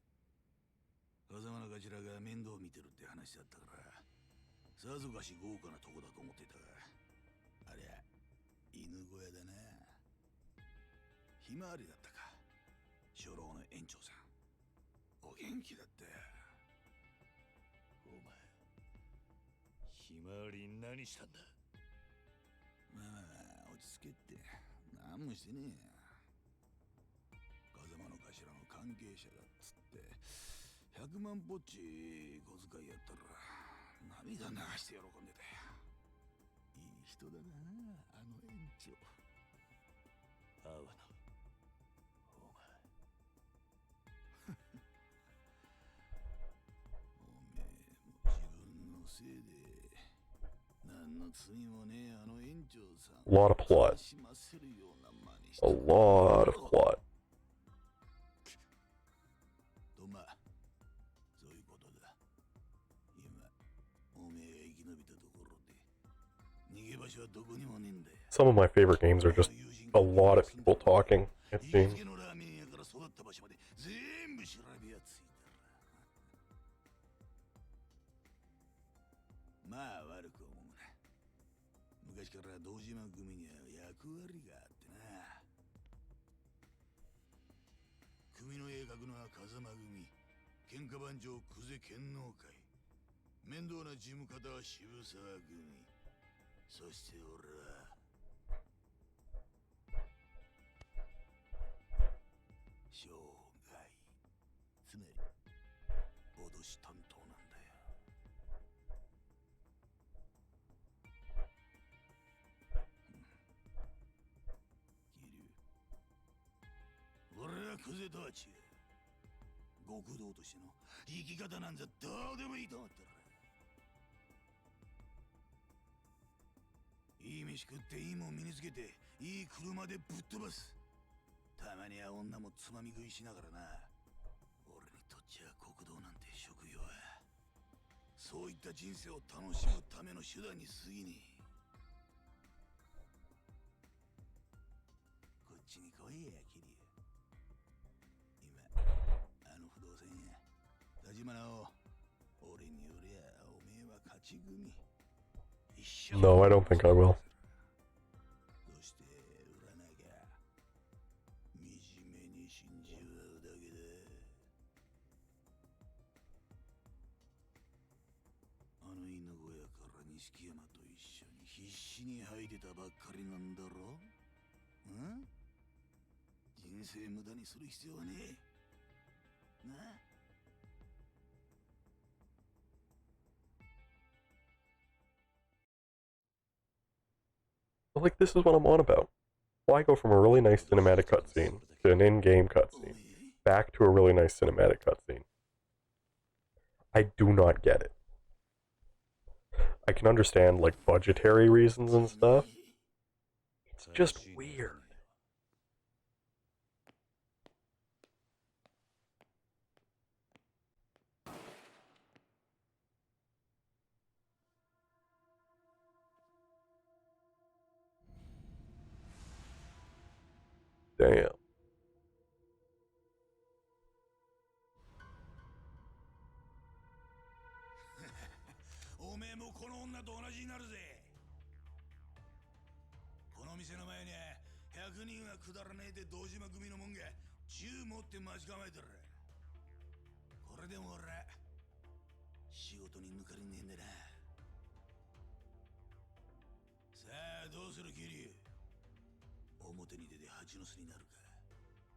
[SPEAKER 5] 風間の頭が面倒見てるって話だったからさぞかし豪華なとこだと思ってたが、ありゃ犬小屋だな。ひまわりだったか。初老の園長さんお元気だったよ。
[SPEAKER 3] お前、ひまわりに何したんだ。
[SPEAKER 5] まあ落ち着けって何もしてねえ。風間の頭の関係者だっつって100万ぽっち小遣いやったら涙流して喜んでたよ。いい人だなあの園長。
[SPEAKER 3] 阿波野、お前。
[SPEAKER 5] おめえも自分のせいで何の罪もねえあの園長さん
[SPEAKER 1] A lot of plot.
[SPEAKER 5] しませるような真似して
[SPEAKER 1] A lot of plot.
[SPEAKER 5] とまあそういうことだ。今おめえが生き延びたところで逃げ場所はどこにもねえんだよ。
[SPEAKER 1] Some of my favorite games are just a lot of people talking, it
[SPEAKER 5] 行き
[SPEAKER 1] seems.
[SPEAKER 5] つけのラーメン屋から育った場所まで全部調べやついたら
[SPEAKER 6] 悪く思うな。昔から堂島組には役割があってな。組の絵描くのは風間組、喧嘩番長久世剣能会、面倒な事務方は渋沢組、そして俺は生涯、つまり脅し担当なんだよ。俺はクゼとは違う。極道としての生き方なんざどうでもいいと思ってる。いい飯食っていいもん身につけていい車でぶっ飛ばす。たまには女もつまみ食いしながらな。俺にとっちゃ極道なんて職業はそういった人生を楽しむための手段に過ぎねえ。こっちに来いやキリ。今あの不動産屋田島直、俺によりゃおめえは勝ち組。一生
[SPEAKER 1] No, I don't think I will.
[SPEAKER 6] そして売らなきゃ惨めに死んじまうだけだ。あの犬小屋から錦山と一緒に必死に吐いてたばっかりなんだろ。ん？人生無駄にする必要はねえ。な？
[SPEAKER 1] But, like, this is what I'm on about. Why go from a really nice cinematic cutscene to an in-game cutscene, back to a really nice cinematic cutscene? I do not get it. I can understand, like, budgetary reasons and stuff. It's just weird. Damn.
[SPEAKER 6] おめえもこの女と同じになるぜ。この店の前に100人はくだらねえで堂島組のもんが銃持って待ち構えてる。これでも俺仕事に抜かりねえんだな。さあどうするキリ。表に出て蜂の巣になるか、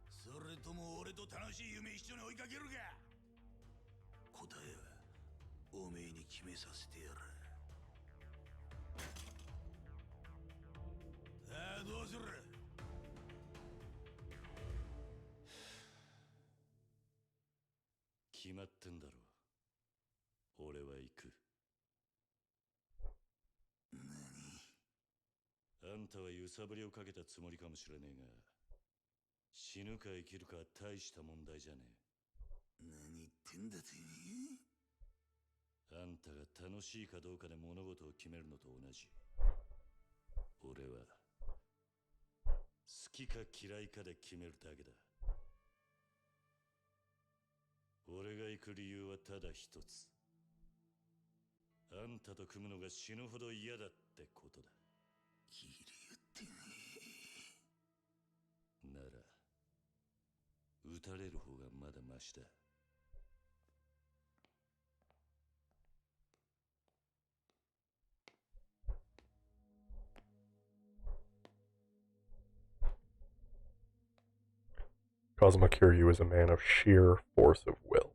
[SPEAKER 6] それとも俺と楽しい夢一緒に追いかけるか。答えはおめえに決めさせてやる。さあどうする。
[SPEAKER 3] 決まってんだろ。俺は行く。あんたは揺さぶりをかけたつもりかもしれねえが、死ぬか生きるかは大した問題じゃねえ。
[SPEAKER 6] 何言ってんだてめえ。
[SPEAKER 3] あんたが楽しいかどうかで物事を決めるのと同じ。俺は好きか嫌いかで決めるだけだ。俺が行く理由はただ一つ。あんたと組むのが死ぬほど嫌だってことだ。
[SPEAKER 6] キリ言ってね
[SPEAKER 3] なら撃たれる方がまだマシだ。
[SPEAKER 1] Kazuma Kiryu is a man of sheer force of will.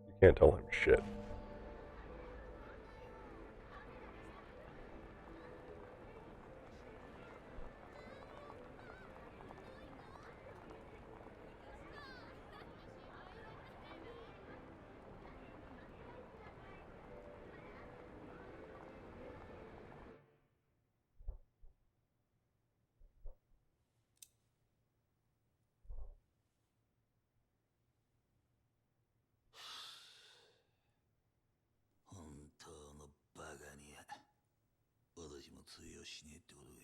[SPEAKER 1] You can't tell him shit.
[SPEAKER 6] え。本当のバカには私も通用しねえってことかい。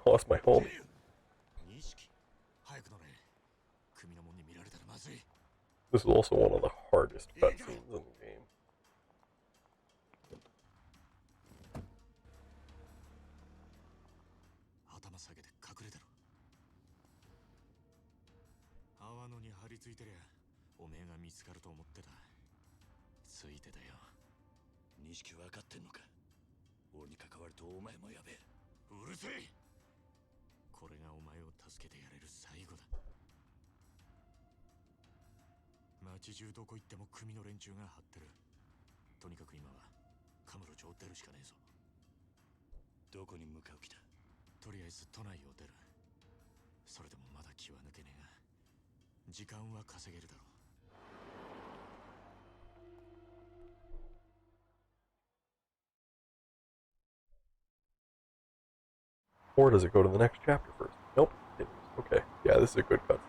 [SPEAKER 1] lost my homie.
[SPEAKER 6] 錦早く乗れ組の門に見られたらまずい
[SPEAKER 1] This is also one of the hardest cutscenes in the game.
[SPEAKER 6] 頭下げて隠れてろ泡野に張り付いてりゃおめえが見つかると思ってたついてたよ錦分かってんのか俺に関わるとお前もやべえうるせえこれがお前を助けてやれる最後だ街中どこ行っても組の連中が張ってるとにかく今はカムロ町を出るしかねえぞどこに向かう気だとりあえず都内を出るそれでもまだ気は抜けねえが時間は稼げるだろう
[SPEAKER 1] Or does it go to the next chapter first? Nope. It continues. Okay. Yeah, this is a good cutscene.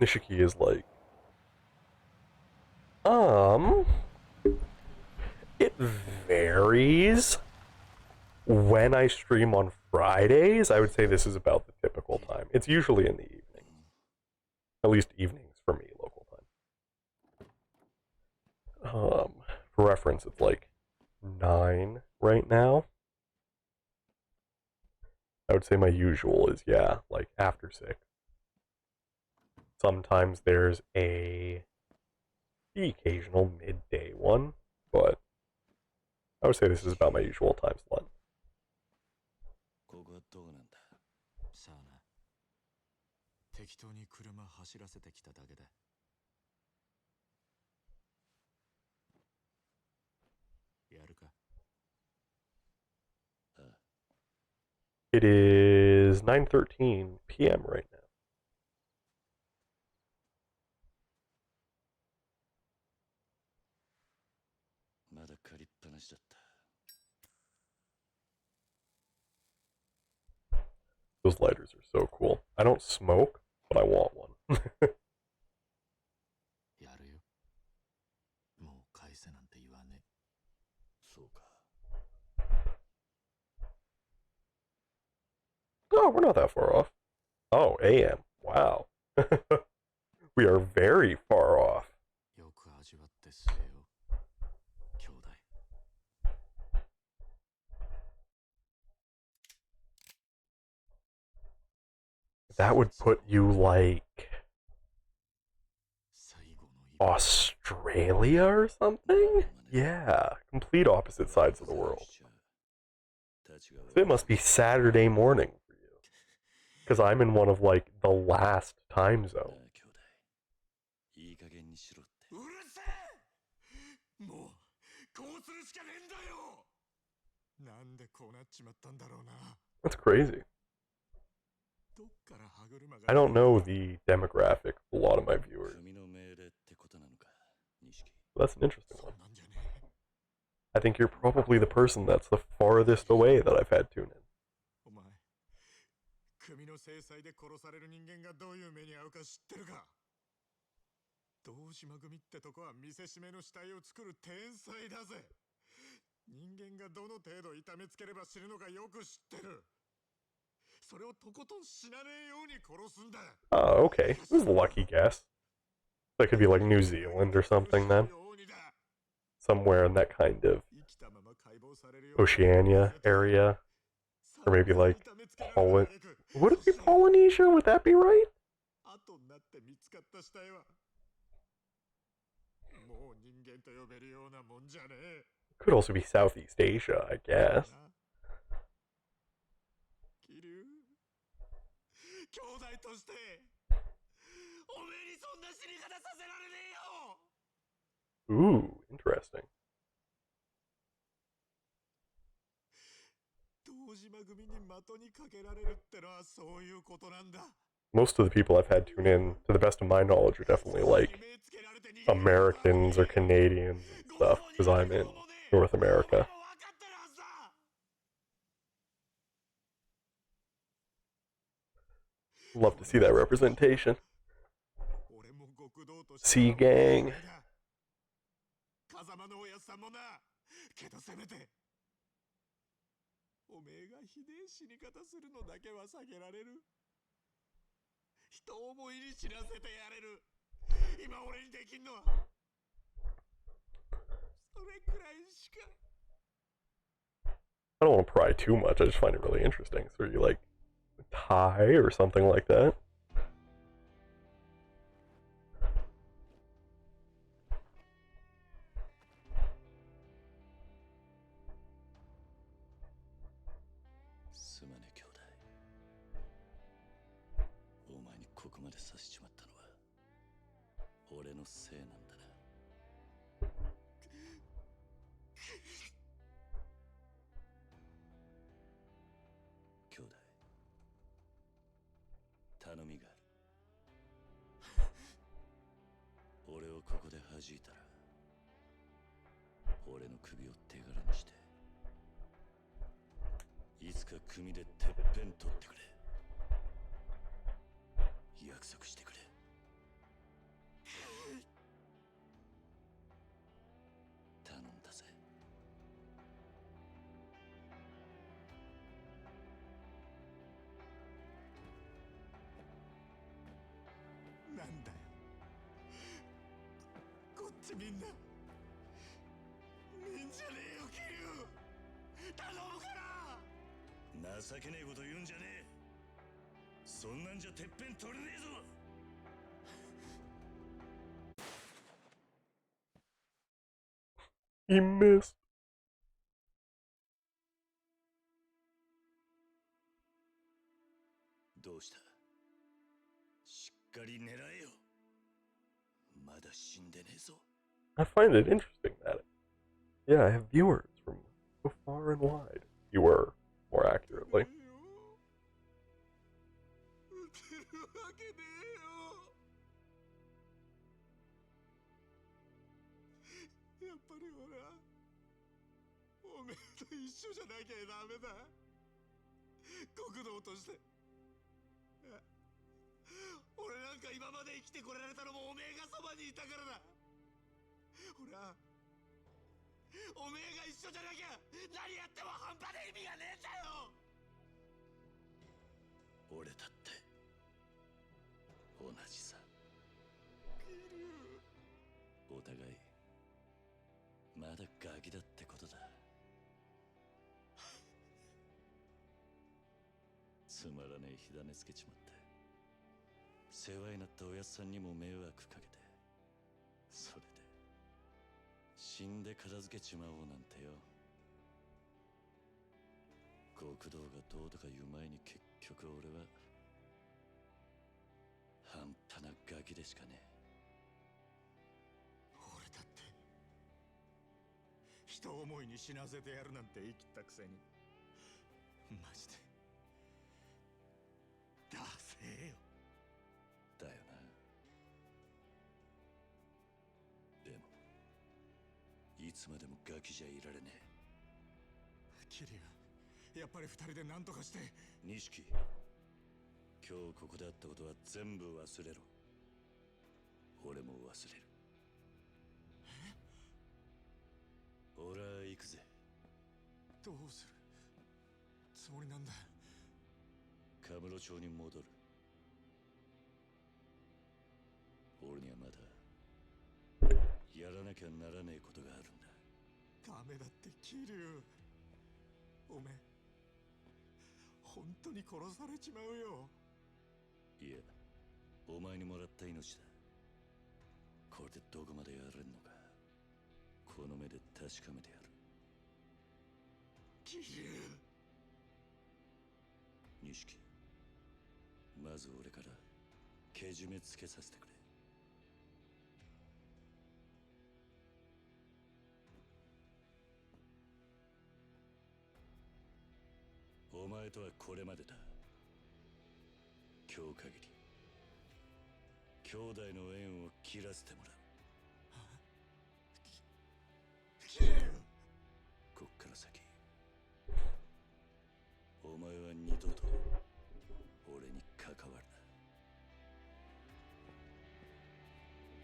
[SPEAKER 1] Nishiki is like, it varies. When I stream on Fridays, I would say this is about the typical time. It's usually in the evening. At least evenings for me, local time. For reference, it's like 9 right now. I would say my usual is, yeah, like after 6. Sometimes there's the occasional midday one, but I would say this is about my usual time slot.
[SPEAKER 6] ここはどうなんださあな適当に車走らせてきただけだ
[SPEAKER 1] It is 9:13 p.m. right now. Those lighters are so cool. I don't smoke, but I want one. Oh, we're not that far off. Oh, AM. Wow. We are very far off. That would put you like Australia or something? Yeah, complete opposite sides of the world. So it must be Saturday morning for you. Because I'm in one of like the last time zones.
[SPEAKER 6] うるせえもうこうするしかねえんだよなんでこうなっちまったんだろうな
[SPEAKER 1] That's crazy. I don't know the demographic of a lot of my viewers. That's an interesting one. I think you're probably the person that's the farthest away that I've had tune in.
[SPEAKER 6] 組の制裁で殺される人間がどういう目に遭うか知ってるか堂島組ってとこは見せしめの死体を作る天才だぜ人間がどの程度痛めつければ死ぬのかよく知ってるそれをとことん死なねえように殺すんだ
[SPEAKER 1] Oh, okay. This is a lucky guess. That could be like New Zealand or something then. Somewhere in that kind of Oceania area. Or maybe like Poland. Would it be Polynesia? Would that be right? Could also be Southeast Asia, I guess. Ooh, interesting. Most of the people I've had tune in, to the best of my knowledge, are definitely like Americans or Canadians and stuff, because I'm in North America. Love to see that representation. C gang.
[SPEAKER 6] 風間のおやつさんもな。けどせめておめえがひでえ死に方するのだけは避けられる。人思いに死なせてやれる。今俺にできんのはそれくらいしか。
[SPEAKER 1] I don't want to pry too much. I just find it really interesting. So are you like Thai or something like that?
[SPEAKER 3] すまねえ兄弟。お前にここまでさせちまったのは俺のせいなんだな。兄弟、頼みがある。俺をここで弾いたら俺の首を手柄にしていつか組でてっぺん取ってくれ。約束してくれ。頼んだぜ。
[SPEAKER 6] なんだよこっちみんなみんじゃねえよ桐生。頼むから
[SPEAKER 3] 情けねえこと言うんじゃねえ。そんなんじゃてっぺん取れねえぞ。
[SPEAKER 1] He missed.
[SPEAKER 3] どうした？しっかり狙えよ。まだ死んでねえぞ。
[SPEAKER 1] I find it interesting that yeah, I have viewers from so far and wide. Viewer, more accurately.
[SPEAKER 6] 撃てるわけねえよ。やっぱり俺はおめえと一緒じゃなきゃダメだ。極道として。俺なんか今まで生きてこられたのもおめえがそばにいたからだ。俺はおめえが一緒じゃなきゃ何やっても半端で意味がねえんだよ。
[SPEAKER 3] 俺だって同じさ。お互いまだガキだってことだ。つまらねえ火種つけちまって世話になったおやっさんにも迷惑かけて、それで死んで片付けちまおうなんてよ。極道がどうとか言う前に結局俺は半端なガキでしかねえ。
[SPEAKER 6] 俺だって人思いに死なせてやるなんて言い切ったくせにマジでダセえよ。
[SPEAKER 3] だよな。でもいつまでもガキじゃいられねえ。
[SPEAKER 6] キリュウ、やっぱり二人で何とかして。
[SPEAKER 3] 錦、今日ここであったことは全部忘れろ。俺も忘れる。俺は行くぜ。
[SPEAKER 6] どうするつもりなんだ。
[SPEAKER 3] カムロ町に戻る。俺にはまだやらなきゃならねえことがあるんだ。
[SPEAKER 6] ダメだってキリュウ。おめえ本当に殺されちまうよ。
[SPEAKER 3] いや、お前にもらった命だ。これでどこまでやれんのかこの目で確かめてやる。
[SPEAKER 6] キリュウ。
[SPEAKER 3] 錦、まず俺からけじめつけさせてくれ。お前とはこれまでだ。今日限り兄弟の縁を切らせてもらう。
[SPEAKER 6] キリュウ。
[SPEAKER 3] こっから先お前は二度と俺に関わるな。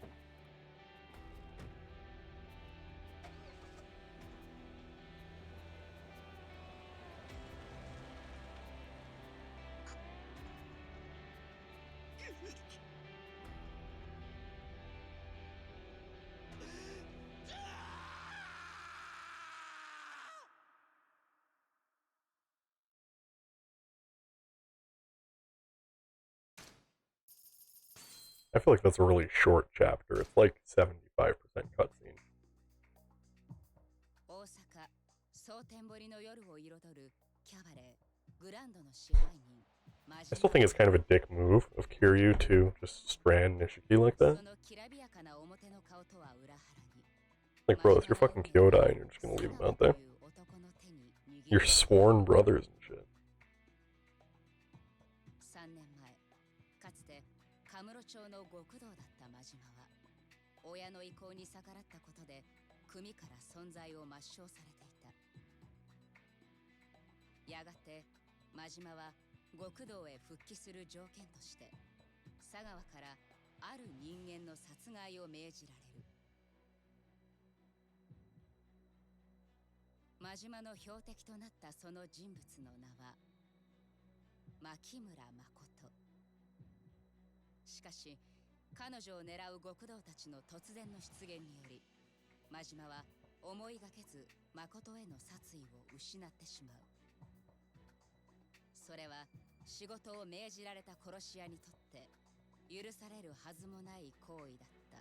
[SPEAKER 1] I feel like that's a really short chapter. It's like 75% cutscene.
[SPEAKER 4] 大阪蒼天堀の夜を彩るキャバレーグランドの支配人
[SPEAKER 1] I still think it's kind of a dick move of Kiryu to just strand Nishiki like that.
[SPEAKER 4] そのきらびやかな表の顔とは裏腹に
[SPEAKER 1] Like, bro, if you're fucking Kyodai and you're just gonna leave him out there. You're sworn brothers and shit.
[SPEAKER 4] 3年前かつてカムロ町の極道だった真島は親の意向に逆らったことで組から存在を抹消されていた。やがて真島は極道へ復帰する条件として佐川からある人間の殺害を命じられる。真島の標的となったその人物の名は牧村誠。しかし彼女を狙う極道たちの突然の出現により真島は思いがけず誠への殺意を失ってしまう。それは仕事を命じられた殺し屋にとって許されるはずもない行為だった。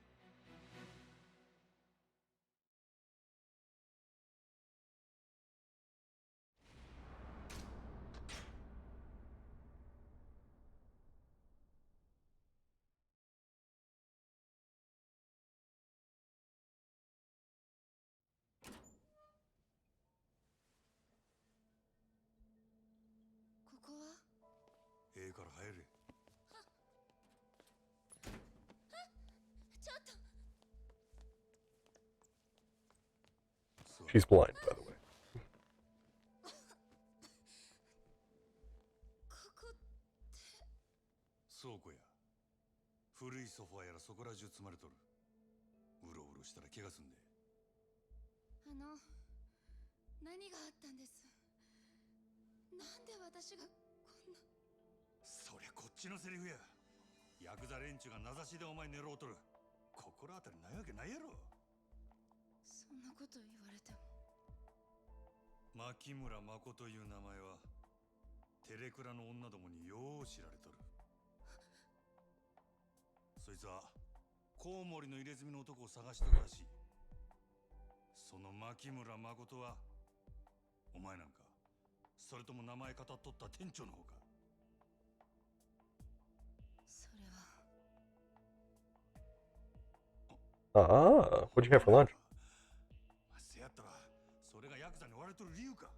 [SPEAKER 4] ここは
[SPEAKER 6] ええから入れ。
[SPEAKER 4] ちょっと
[SPEAKER 1] She's blind, by the way.
[SPEAKER 4] ここ
[SPEAKER 6] 倉庫や古いソファーやらそこら中積まれとる。うろうろしたら怪我すんで。
[SPEAKER 4] 何があったんです。なんで私がこんな。
[SPEAKER 6] そりゃこっちのセリフや。ヤクザ連中が名指しでお前狙おうとる。心当たりないわけないやろ。
[SPEAKER 4] そんなこと言われても。
[SPEAKER 6] 牧村誠という名前はテレクラの女どもによう知られとる。そいつはコウモリの入れ墨の男を探してるらしい。その牧村誠はお前なんか、それとも名前語っとった店長の方か。
[SPEAKER 4] それは。
[SPEAKER 1] Ah, what'd you have for lunch?
[SPEAKER 6] せやったらそれがヤクザに追われとる理由か。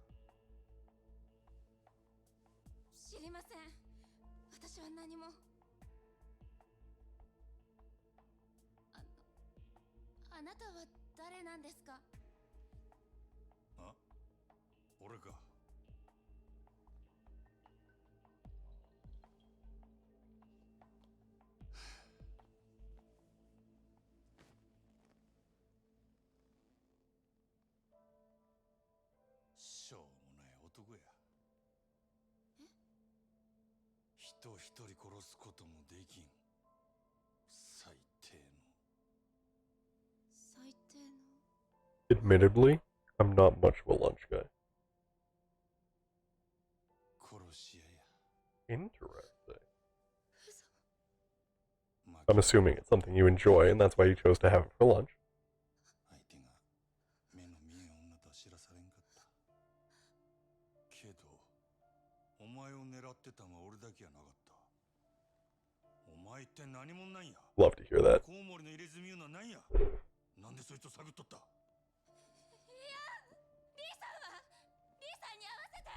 [SPEAKER 4] 知りません。私は何も。あなたは誰なんですか。
[SPEAKER 6] あ、俺か。しょうもない男や。人一人殺すこともできん最低の。
[SPEAKER 4] 最低の。
[SPEAKER 1] Admittedly, I'm not much of a lunch guy.
[SPEAKER 6] 殺し屋や。
[SPEAKER 1] Interesting.
[SPEAKER 4] 嘘。
[SPEAKER 1] I'm assuming it's something you enjoy, and that's why you chose to have it for lunch.
[SPEAKER 6] 相手が目の見えん女とは知らされんかった。けどお前を狙ってたのは俺だけやなかった。お前って何者なんや。
[SPEAKER 1] Love to hear that.
[SPEAKER 6] コウモリの入れ墨いうのは何や。なんでそいつを探っとった。いや、
[SPEAKER 4] リーさんはリーさんに合わせて。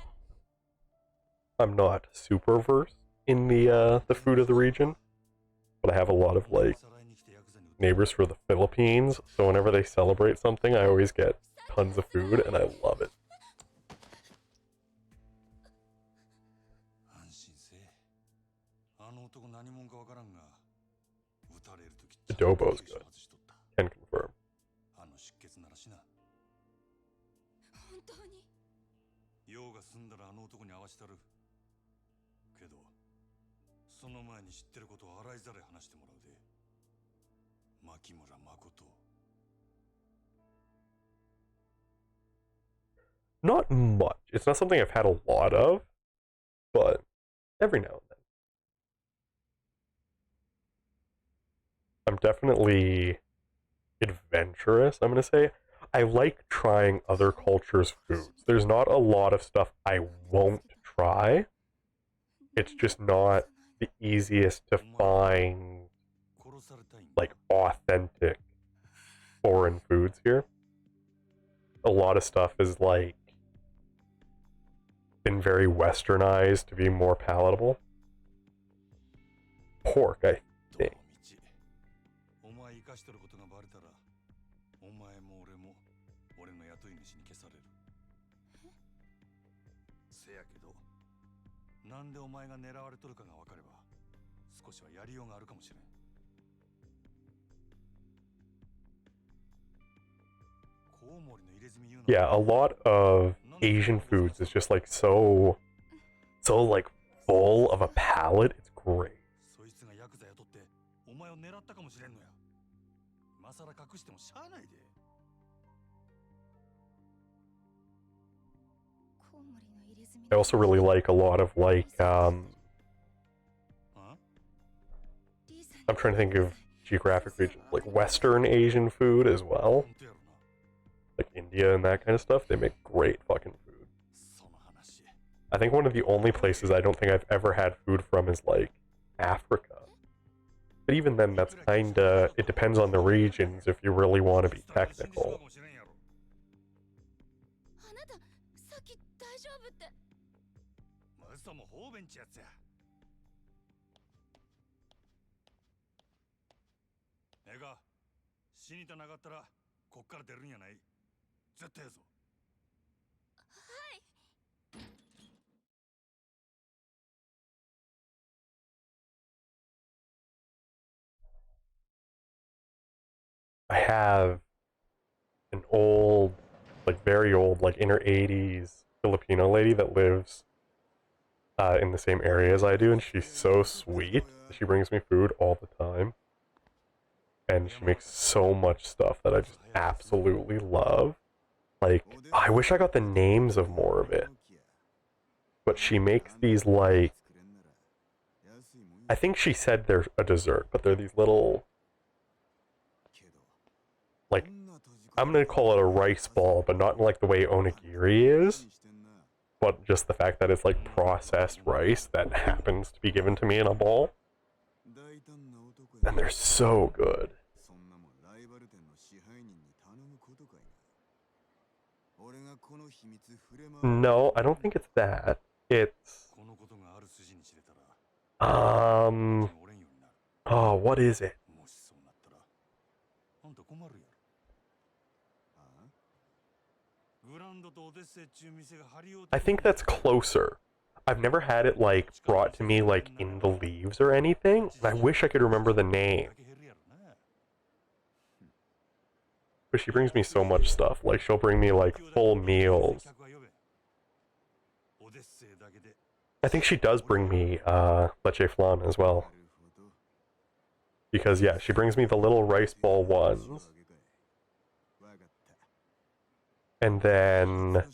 [SPEAKER 1] I'm not super versed in the food of the region, but I have a lot of like neighbors for the Philippines, so whenever they celebrate something, I always get tons of food, and I love it.
[SPEAKER 6] 安心せえ。あの男何者かわからんが、撃たれるとき
[SPEAKER 1] Adobo's good. Can confirm.
[SPEAKER 6] あの出血ならしな。
[SPEAKER 4] 本当に。
[SPEAKER 6] 用が済んだらあの男に会わしたる。けどその前に知ってることを洗いざらい話してもらうで。牧村誠。
[SPEAKER 1] Not much. It's not something I've had a lot of, but every now and then. I'm definitely adventurous, I'm gonna say. I like trying other cultures' foods. There's not a lot of stuff I won't try. It's just not the easiest to find,
[SPEAKER 2] 殺されたいんだ
[SPEAKER 1] like, authentic foreign foods here. A lot of stuff is, like, been very westernized to be more palatable. Pork, I
[SPEAKER 2] どの
[SPEAKER 1] think.
[SPEAKER 2] 道お前生かしとることがバレたらお前も俺も俺の雇い主に消されるせやけどなんでお前が狙われとるかが分かれば少しはやりようがあるかもしれんコウモリの入れ墨言うの
[SPEAKER 1] Yeah, a lot of Asian foods is just, like, so, like, full of a palate. It's great.
[SPEAKER 2] そいつがヤクザ雇ってお前を狙ったかもしれんのや今さら隠してもしゃあないで
[SPEAKER 1] I also really like a lot of, like,
[SPEAKER 2] あ
[SPEAKER 1] I'm trying to think of geographic regions, like Western Asian food as well.
[SPEAKER 2] 本当やろな
[SPEAKER 1] Like India and that kind of stuff. They make great fucking food.
[SPEAKER 2] その話
[SPEAKER 1] I think one of the only places I don't think I've ever had food from is, like, Africa. But even then, that's kinda, it depends on the regions if you really want to be technical.
[SPEAKER 7] あなたさっき大丈夫って。
[SPEAKER 2] 嘘も方便ちやつやええか死にたなかったらこっから出るんやない絶対やぞ
[SPEAKER 1] I have an old, like very old, like in her 80s Filipino lady that lives in the same area as I do, and she's so sweet. She brings me food all the time. And she makes so much stuff that I just absolutely love. Like, I wish I got the names of more of it. But she makes these, like, I think she said they're a dessert, but they're these little, like, I'm gonna call it a rice ball, but not in, like, the way onigiri is, but just the fact that it's, like, processed rice that happens to be given to me in a ball. And they're so good. No, I don't think it's that. It's
[SPEAKER 2] このことがある筋に知れたら
[SPEAKER 1] oh,
[SPEAKER 2] おれんようになる
[SPEAKER 1] what is it?
[SPEAKER 2] もしそうなったらあんた困るやろグランドとオデッセイっちゅう店が張り合うて
[SPEAKER 1] I think that's closer. I've never had it, like, brought to me, like, in the leaves or anything. And I wish I could remember the name.
[SPEAKER 2] だけ減るやろな
[SPEAKER 1] But she brings me so much stuff. Like, she'll bring me, like, full meals.
[SPEAKER 2] 客は呼べオデッセイだけで
[SPEAKER 1] I think she does bring me, leche flan as well. Because, yeah, she brings me the little rice ball ones. And then,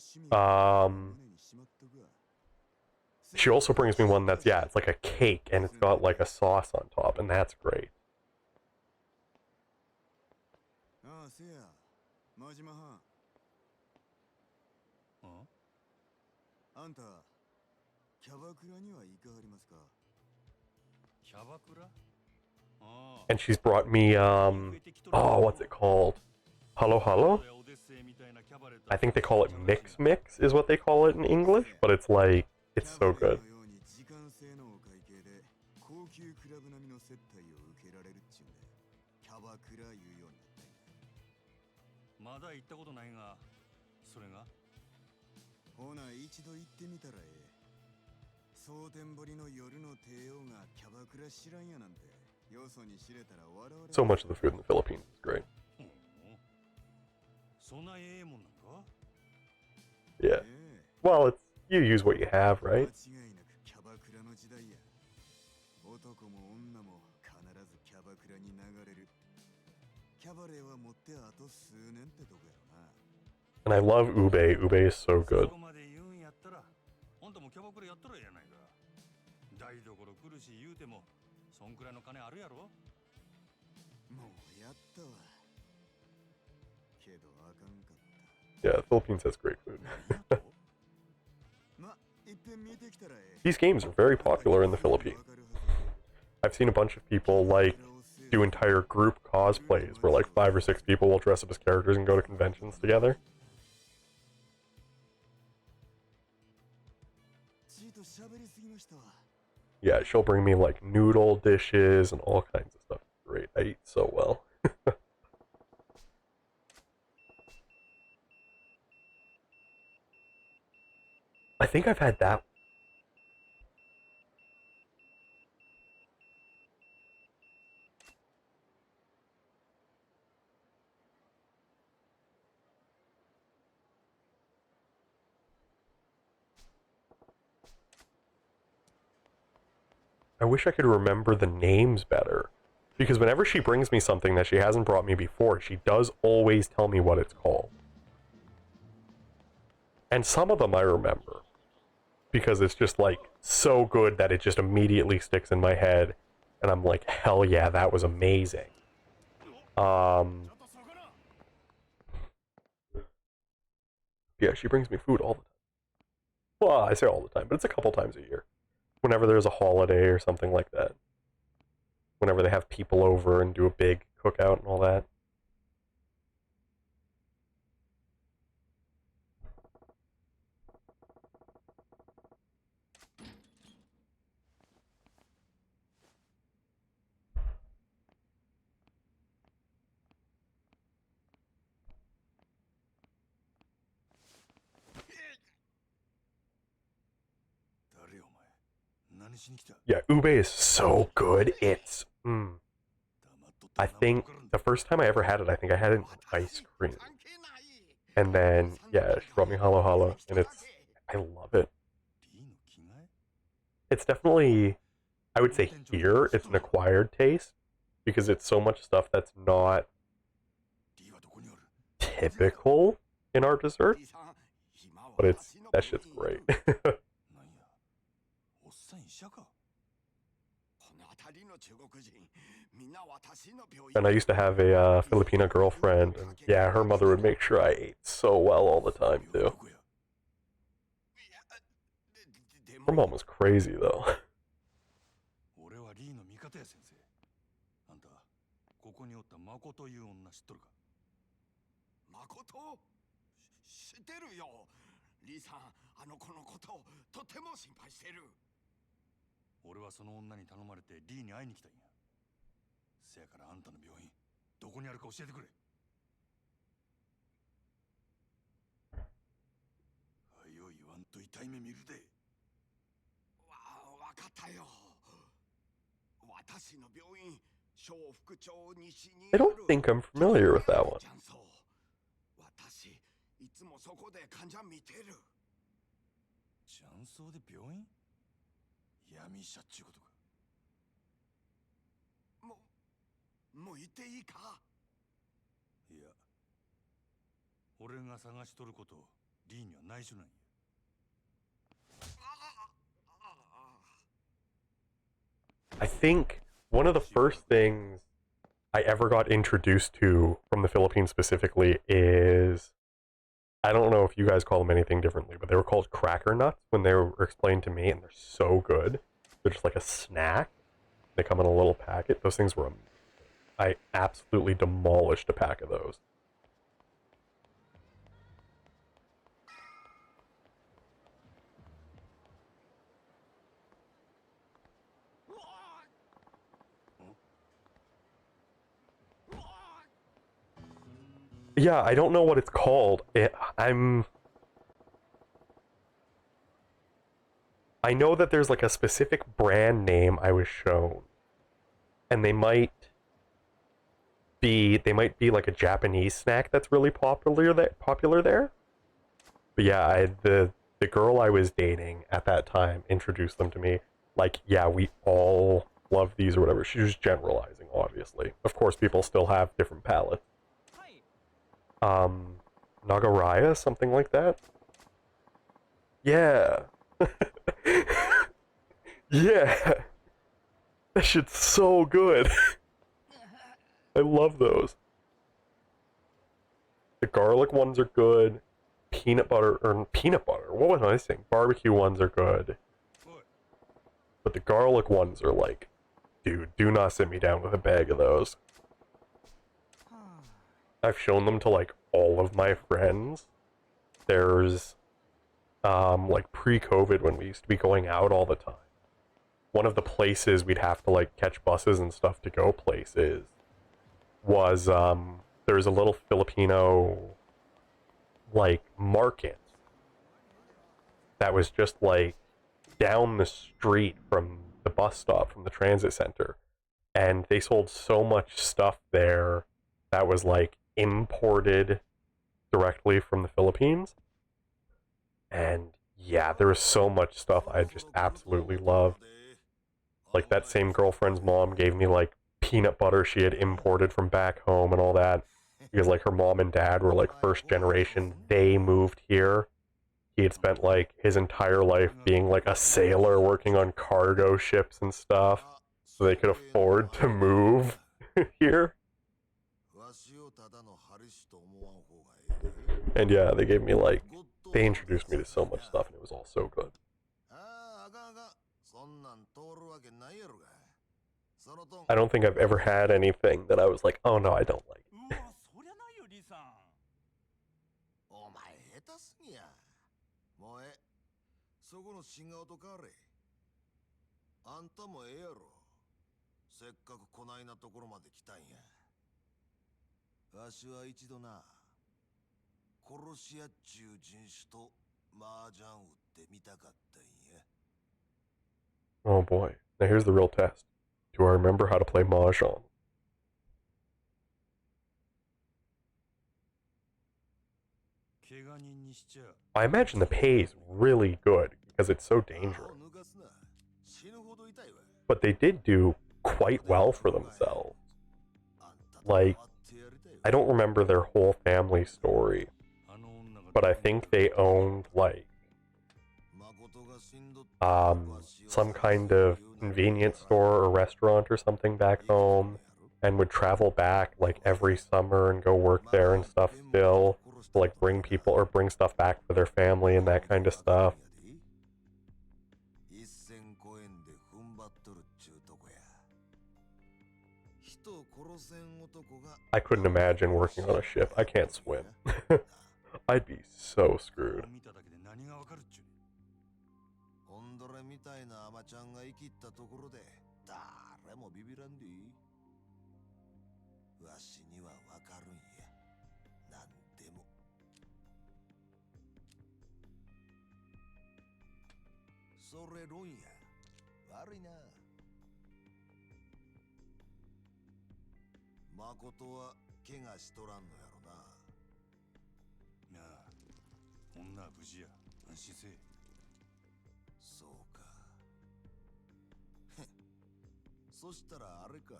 [SPEAKER 1] she also brings me one that's, yeah, it's like a cake, and it's got, like, a sauce on top, and that's great.
[SPEAKER 5] ああせや真島藩
[SPEAKER 2] あ
[SPEAKER 5] あんたキャバクラには行かはりますか
[SPEAKER 2] キャバクラああ
[SPEAKER 1] And she's brought me, oh, what's it called? Halo Halo?
[SPEAKER 2] オデッセイみたいなキャバレット
[SPEAKER 1] I think they call it Mix Mix, is what they call it in English, but it's like, it's so good.
[SPEAKER 5] キャバクラのように時間制のお会計で高級クラブ並みの接待を受けられるっちゅうんでキャバクラいうようになったんや
[SPEAKER 2] まだ行ったことないがそれが
[SPEAKER 5] ほな一度行ってみたらええ蒼天堀の夜の帝王がキャバクラ知らんやなんてよそに知れたら笑われ
[SPEAKER 1] So much of the food in the Philippines is great.
[SPEAKER 2] ほうそんなええもんなんか
[SPEAKER 1] Yeah.
[SPEAKER 5] ええ
[SPEAKER 1] Well, it's, you use what you have,
[SPEAKER 5] 間
[SPEAKER 1] right?
[SPEAKER 5] 違いなくキャバクラの時代や男も女も必ずキャバクラに流れるキャバレーは持ってあと数年ってとこやろな
[SPEAKER 1] And I love ube. Ube is so
[SPEAKER 2] そ
[SPEAKER 1] good.
[SPEAKER 2] こまで言うんやったらあんたもキャバクラやったらええやないか台所来るし言うてもそんくらいの金あるやろ
[SPEAKER 1] Yeah, the Philippines has great food. These games are very popular in the Philippines. I've seen a bunch of people like do entire group cosplays where like 5 or 6 people will dress up as characters and go to conventions together. Yeah, she'll bring me like noodle dishes and all kinds of stuff. Great, I eat so well. I think I've had that. I wish I could remember the names better. Because whenever she brings me something that she hasn't brought me before, she does always tell me what it's called. And some of them I remember. Because it's just like so good that it just immediately sticks in my head. And I'm like, hell yeah, that was amazing. Yeah, she brings me food all the time. Well, I say all the time, but it's a couple times a year. Whenever there's a holiday or something like that. Whenever they have people over and do a big cookout and all that. Yeah, ube is so good. It's I think the first time I ever had it, I think I had it in ice cream. And then, yeah, she brought me halo halo, and I love it. It's definitely, I would say here, it's an acquired taste, because it's so much stuff that's not typical in our dessert, but that shit's great. And I used to have a Filipina girlfriend, and yeah, her mother would make sure I ate so well all the time, too. Her mom was crazy, though. I don't think I'm familiar with that one. I think one of the first things I ever got introduced to from the Philippines specifically is, I don't know if you guys call them anything differently, but they were called cracker nuts when they were explained to me, and they're so good. They're just like a snack. They come in a little packet. Those things were, I absolutely demolished a pack of those. Yeah, I don't know what it's called. I know that there's like a specific brand name I was shown. And they might be like a Japanese snack that's really popular there. But yeah, the girl I was dating at that time introduced them to me. Like, yeah, we all love these or whatever. She was generalizing, obviously. Of course, people still have different palates. Nagaraya, something like that? Yeah. Yeah. That shit's so good. I love those. The garlic ones are good. Peanut butter, what was I saying? Barbecue ones are good. But the garlic ones are like, dude, do not sit me down with a bag of those. I've shown them to like all of my friends. There's, like pre-COVID when we used to be going out all the time. One of the places we'd have to like catch buses and stuff to go places was, there was a little Filipino like market that was just like down the street from the bus stop, from the transit center, and they sold so much stuff there that was like imported directly from the Philippines. And yeah, there was so much stuff I just absolutely loved. Like that same girlfriend's mom gave me like peanut butter she had imported from back home and all that, because like her mom and dad were like first generation. They moved here. He had spent like his entire life being like a sailor working on cargo ships and stuff, so they could afford to move here. And yeah, they gave me like, they introduced me to so much stuff and it was all so good. I don't think I've ever had anything that I was like, oh no, I don't like.
[SPEAKER 5] お前下手すぎや。もうそこのシンガーと変われ。あんたもええやろ。せっかくこないなところまで来たんや。わしは一度な、殺し屋っちゅう人種と麻雀打ってみたかったんや。
[SPEAKER 1] Oh boy. Now here's the real test. Do I remember how to play Mahjong? I imagine the pay is really good because it's so dangerous. But they did do quite well for themselves. Like, I don't remember their whole family story, but I think they owned like some kind of convenience store or restaurant or something back home, and would travel back like every summer and go work there and stuff still, to like bring people or bring stuff back for their family and that kind of stuff. I couldn't imagine working on a ship. I can't swim. I'd be so screwed.
[SPEAKER 5] みたいなアマちゃんが生きったところで誰もビビらんでいい。わしにはわかるんや。なんでも。それ論や。悪いな。誠は怪我しとらんのやろな。なあ、女は無事や。安心せえ。そうか。そしたらあれか。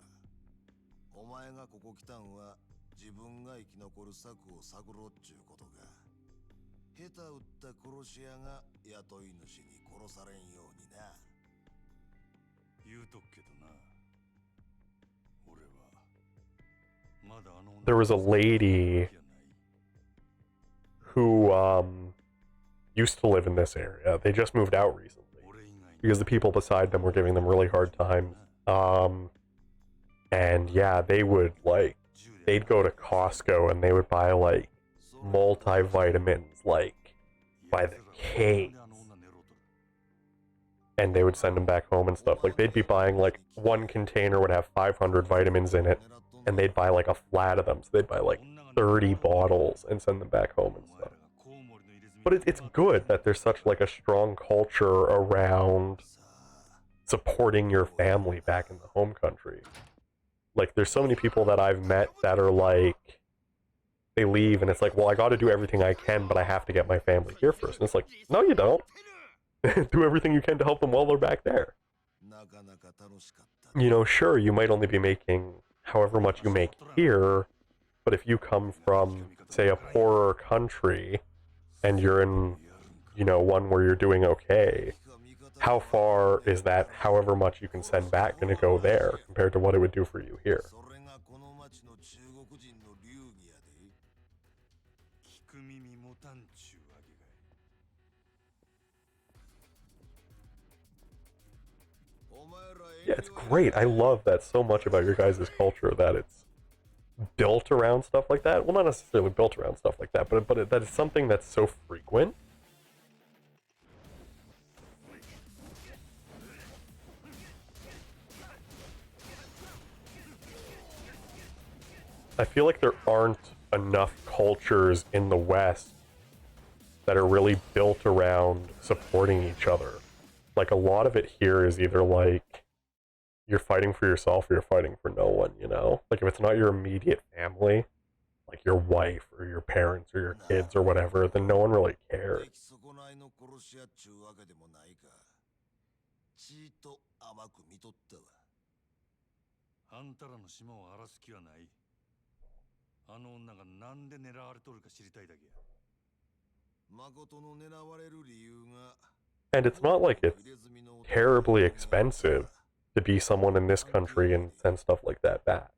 [SPEAKER 5] お前がここ来たんは自分が生き残る策を探ろうっちゅうことか。下手打った殺し屋が雇い主に殺されんようにな。言うとくけどな。俺はまだあの。
[SPEAKER 1] There was a lady who used to live in this area. They just moved out recently because the people beside them were giving them really hard times. And yeah, they would like, they'd go to Costco and they would buy like multivitamins like by the case, and they would send them back home and stuff. Like they'd be buying like one container would have 500 vitamins in it, and they'd buy like a flat of them, so they'd buy like 30 bottles and send them back home and stuff. But it's good that there's such like a strong culture around supporting your family back in the home country. Like there's so many people that I've met that are like, they leave and it's like, well, I got to do everything I can, but I have to get my family here first. And it's like, no, you don't. Do everything you can to help them while they're back there. You know, sure, you might only be making however much you make here, but if you come from, say, a poorer country and you're in, you know, one where you're doing okay, how far is that however much you can send back going to go there compared to what it would do for you here? Yeah, it's great. I love that so much about your guys' culture, that it's built around stuff like that. Well, not necessarily built around stuff like that, but that is something that's so frequent. I feel like there aren't enough cultures in the West that are really built around supporting each other. Like, a lot of it here is either like you're fighting for yourself or you're fighting for no one, you know? Like, if it's not your immediate family, like your wife or your parents or your kids or whatever, then no one really cares.
[SPEAKER 3] あんたらの島を荒らす気はない。あの女がなんで狙われとるか知りたいだけや。誠の狙われる理由が。
[SPEAKER 1] And it's not like it's terribly expensive to be someone in this country and send stuff like that back.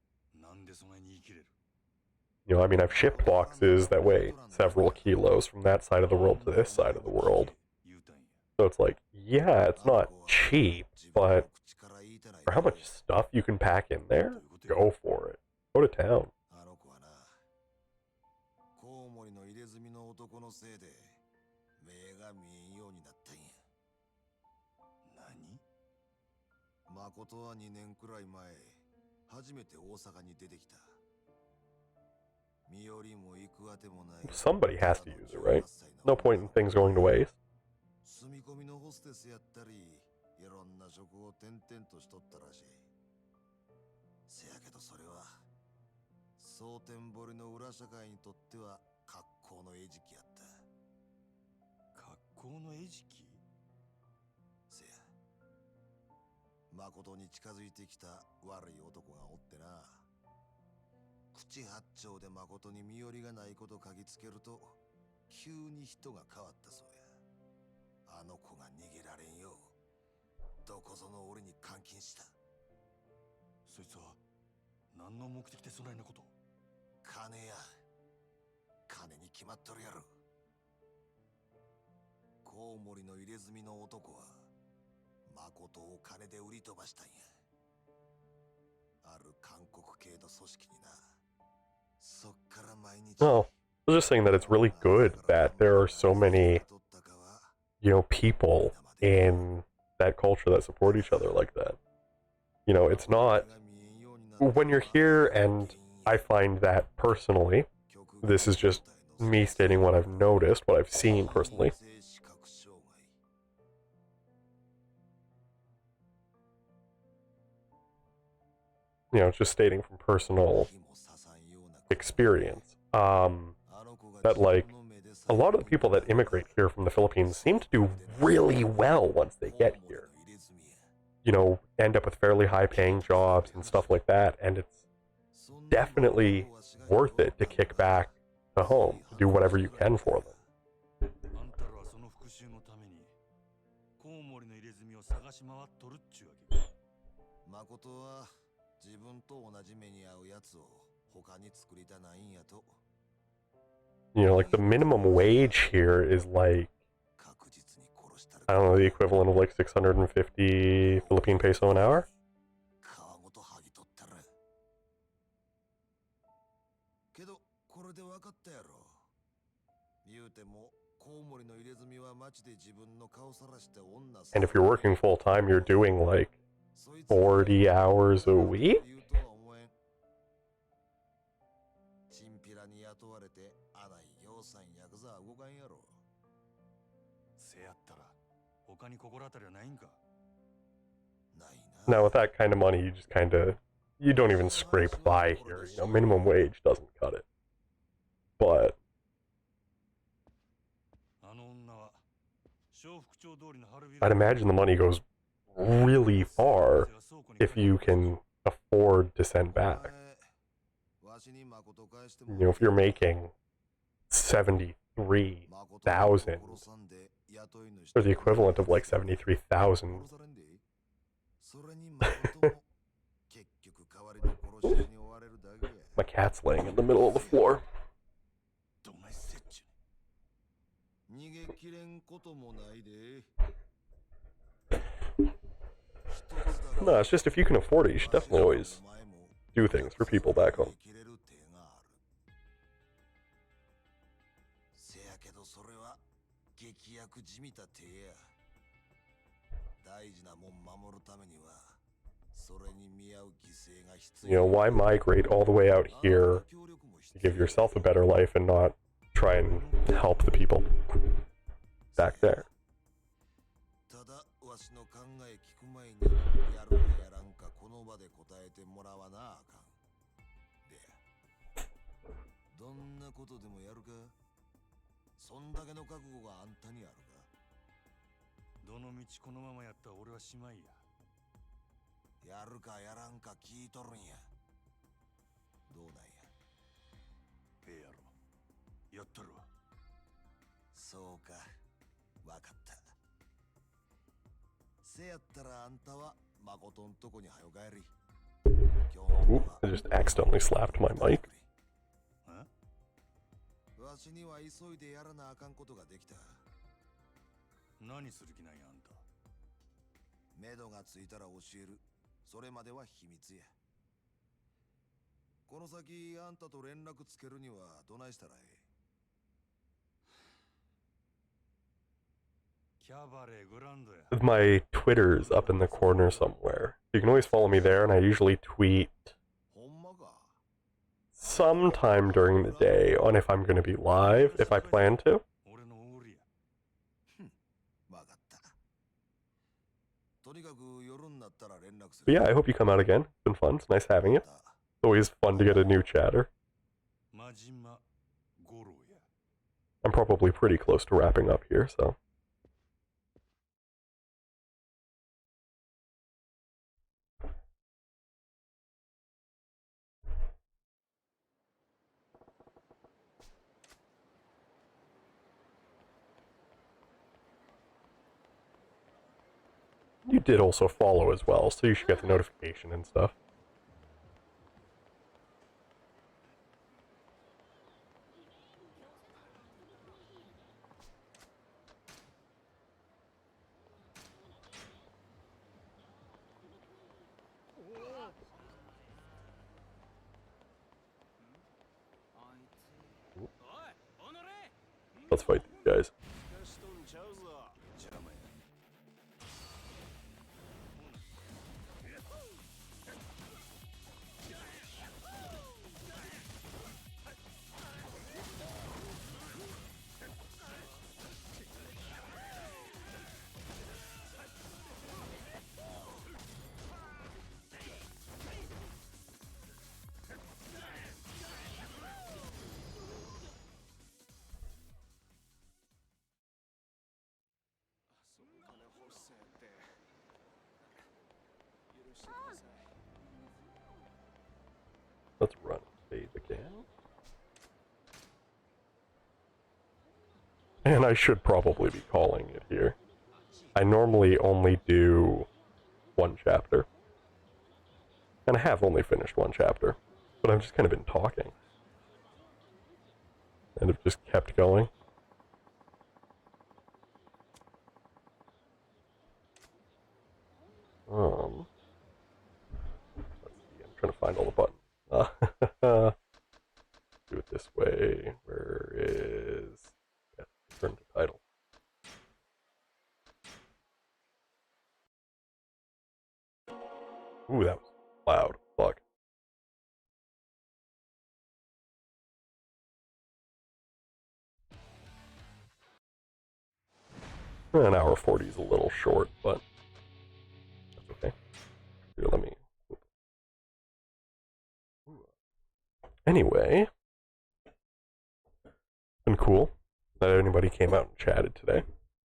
[SPEAKER 1] You know, I mean, I've shipped boxes that weigh several kilos from that side of the world to this side of the world. So it's like, yeah, it's not cheap, but for how much stuff you can pack in there, go for it. Go to town.
[SPEAKER 5] 誠は2年くらい前、初めて大阪に出てきた。身寄りも行くあてもない。
[SPEAKER 1] Somebody has to use it, right? No point in things going to waste.
[SPEAKER 5] 住み込みのホステスやったり、いろんな職を転々としとったらしい。せやけどそれは、蒼天堀の裏社会にとっては格好の餌食やった。
[SPEAKER 3] 格好の餌食？
[SPEAKER 5] 誠に近づいてきた悪い男がおってな。口八丁で誠に身寄りがないこと嗅ぎつけると、急に人が変わったそうや。あの子が逃げられんよう、どこぞの俺に監禁した。
[SPEAKER 3] そいつは何の目的でそないなこと？
[SPEAKER 5] 金や。金に決まっとるやろ。コウモリの入れ墨の男は、誠を金で売り飛ばしたんや。ある韓国系の組織にな。そっから毎日。
[SPEAKER 1] No, I was just saying that it's really good that there are so many, you know, people in that culture that support each other like that. You know, it's not when you're here, and I find that personally, this is just me stating what I've noticed, what I've seen personally. You know, just stating from personal experience, that like a lot of the people that immigrate here from the Philippines seem to do really well once they get here. You know, end up with fairly high paying jobs and stuff like that, and it's definitely worth it to kick back to home, to do whatever you can for them. You know, like the minimum wage here is like, I don't know, the equivalent of like 650 Philippine peso an hour? And if you're working full time, you're doing like 40 hours a week? Now with that kind of money, you just you don't even scrape by here. You know, minimum wage doesn't cut it. But I'd imagine the money goes really far if you can afford to send back. You know, if you're making 73,000, or the equivalent of like 73,000. My cat's laying in the middle of the floor. No, it's just if you can afford it, you should definitely always do things for people back home.
[SPEAKER 5] せやけどそれは劇薬じみた手や。大事なもん守るためにはそれに見合う犠牲が必
[SPEAKER 1] You know,
[SPEAKER 5] 要。
[SPEAKER 1] why migrate all the way out here to give yourself a better life and not try and help the people back there?
[SPEAKER 5] ただわしの考え聞く前にやるかやらんかこの場で答えてもらわなあかん。でどんなことでもやるか。そんだけの覚悟があんたにあるか。
[SPEAKER 3] どの道このままやったら俺はしまいや。
[SPEAKER 5] やるかやらんか聞いとるんや。どうなんや。
[SPEAKER 3] ええやろ。やったるわ。
[SPEAKER 5] そうか。わかった。せやったらあんたは誠んとこにはよ帰り。今日の
[SPEAKER 1] Oop, I just accidentally slapped my mic.
[SPEAKER 5] わしには急いでやらなあかんことができた。
[SPEAKER 3] 何する気なんやあんた。
[SPEAKER 5] 目処がついたら教える。それまでは秘密や。この先あんたと連絡つけるにはどないしたらええ。
[SPEAKER 3] キャバレーグランドや。
[SPEAKER 1] My Twitter's up in the corner somewhere. You can always follow me there, and I usually tweet
[SPEAKER 5] ほんまか。
[SPEAKER 1] sometime during the day on if I'm going to be live, if I plan to.
[SPEAKER 3] 俺のおごりや。
[SPEAKER 5] わかった。とにかく夜になったら連絡す
[SPEAKER 1] But
[SPEAKER 5] る。
[SPEAKER 1] yeah, I hope you come out again. It's been fun. It's nice having you. It's always fun to get a new chatter.
[SPEAKER 3] 真島五郎や。
[SPEAKER 1] I'm probably pretty close to wrapping up here, so. You did also follow as well, so you should get the notification and stuff. Let's fight these guys. Let's run save again. And I should probably be calling it here. I normally only do one chapter. And I have only finished one chapter. But I've just kind of been talking. And have just kept going. Let's see, I'm trying to find all the buttons. Do it this way. Where is... Yeah, turn to title. Ooh, that was loud. Fuck. An hour 40 is a little short, but that's okay. Here, let me... Anyway, been cool that anybody came out and chatted today.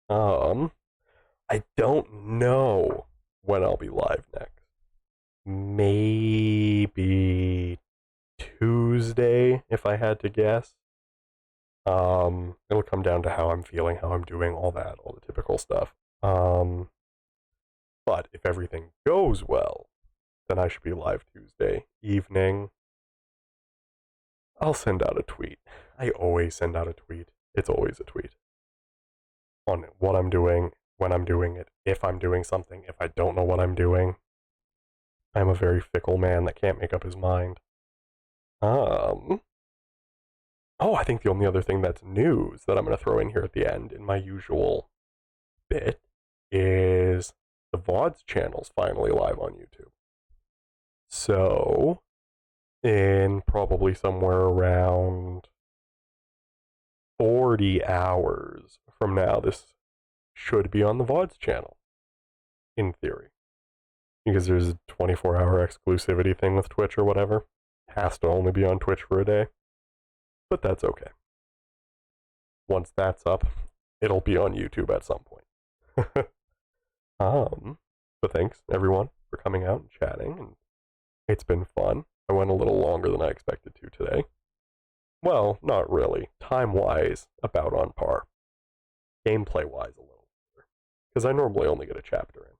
[SPEAKER 1] I don't know when I'll be live next. Maybe Tuesday, if I had to guess. It'll come down to how I'm feeling, how I'm doing, all that, all the typical stuff. But if everything goes well, then I should be live Tuesday evening. I'll send out a tweet. I always send out a tweet. It's always a tweet. On what I'm doing, when I'm doing it, if I'm doing something, if I don't know what I'm doing. I'm a very fickle man that can't make up his mind. Oh, I think the only other thing that's news that I'm going to throw in here at the end in my usual bit is the VOD's channel's finally live on YouTube. So, in probably somewhere around 40 hours from now, this should be on the VOD's channel, in theory. Because there's a 24-hour exclusivity thing with Twitch or whatever. Has to only be on Twitch for a day. But that's okay. Once that's up, it'll be on YouTube at some point. But thanks, everyone, for coming out and chatting, and it's been fun. I went a little longer than I expected to today. Well, not really. Time-wise, about on par. Gameplay-wise, a little better. Because I normally only get a chapter in.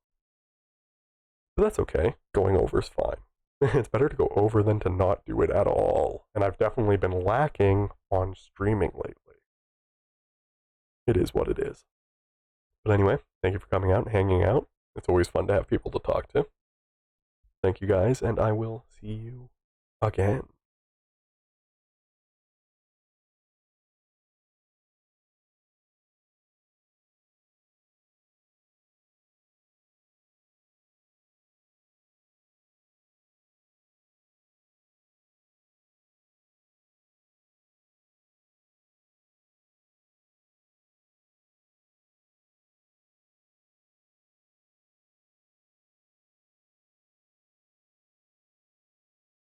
[SPEAKER 1] But that's okay. Going over is fine. It's better to go over than to not do it at all. And I've definitely been lacking on streaming lately. It is what it is. But anyway, thank you for coming out and hanging out. It's always fun to have people to talk to. Thank you guys, and I will see you again.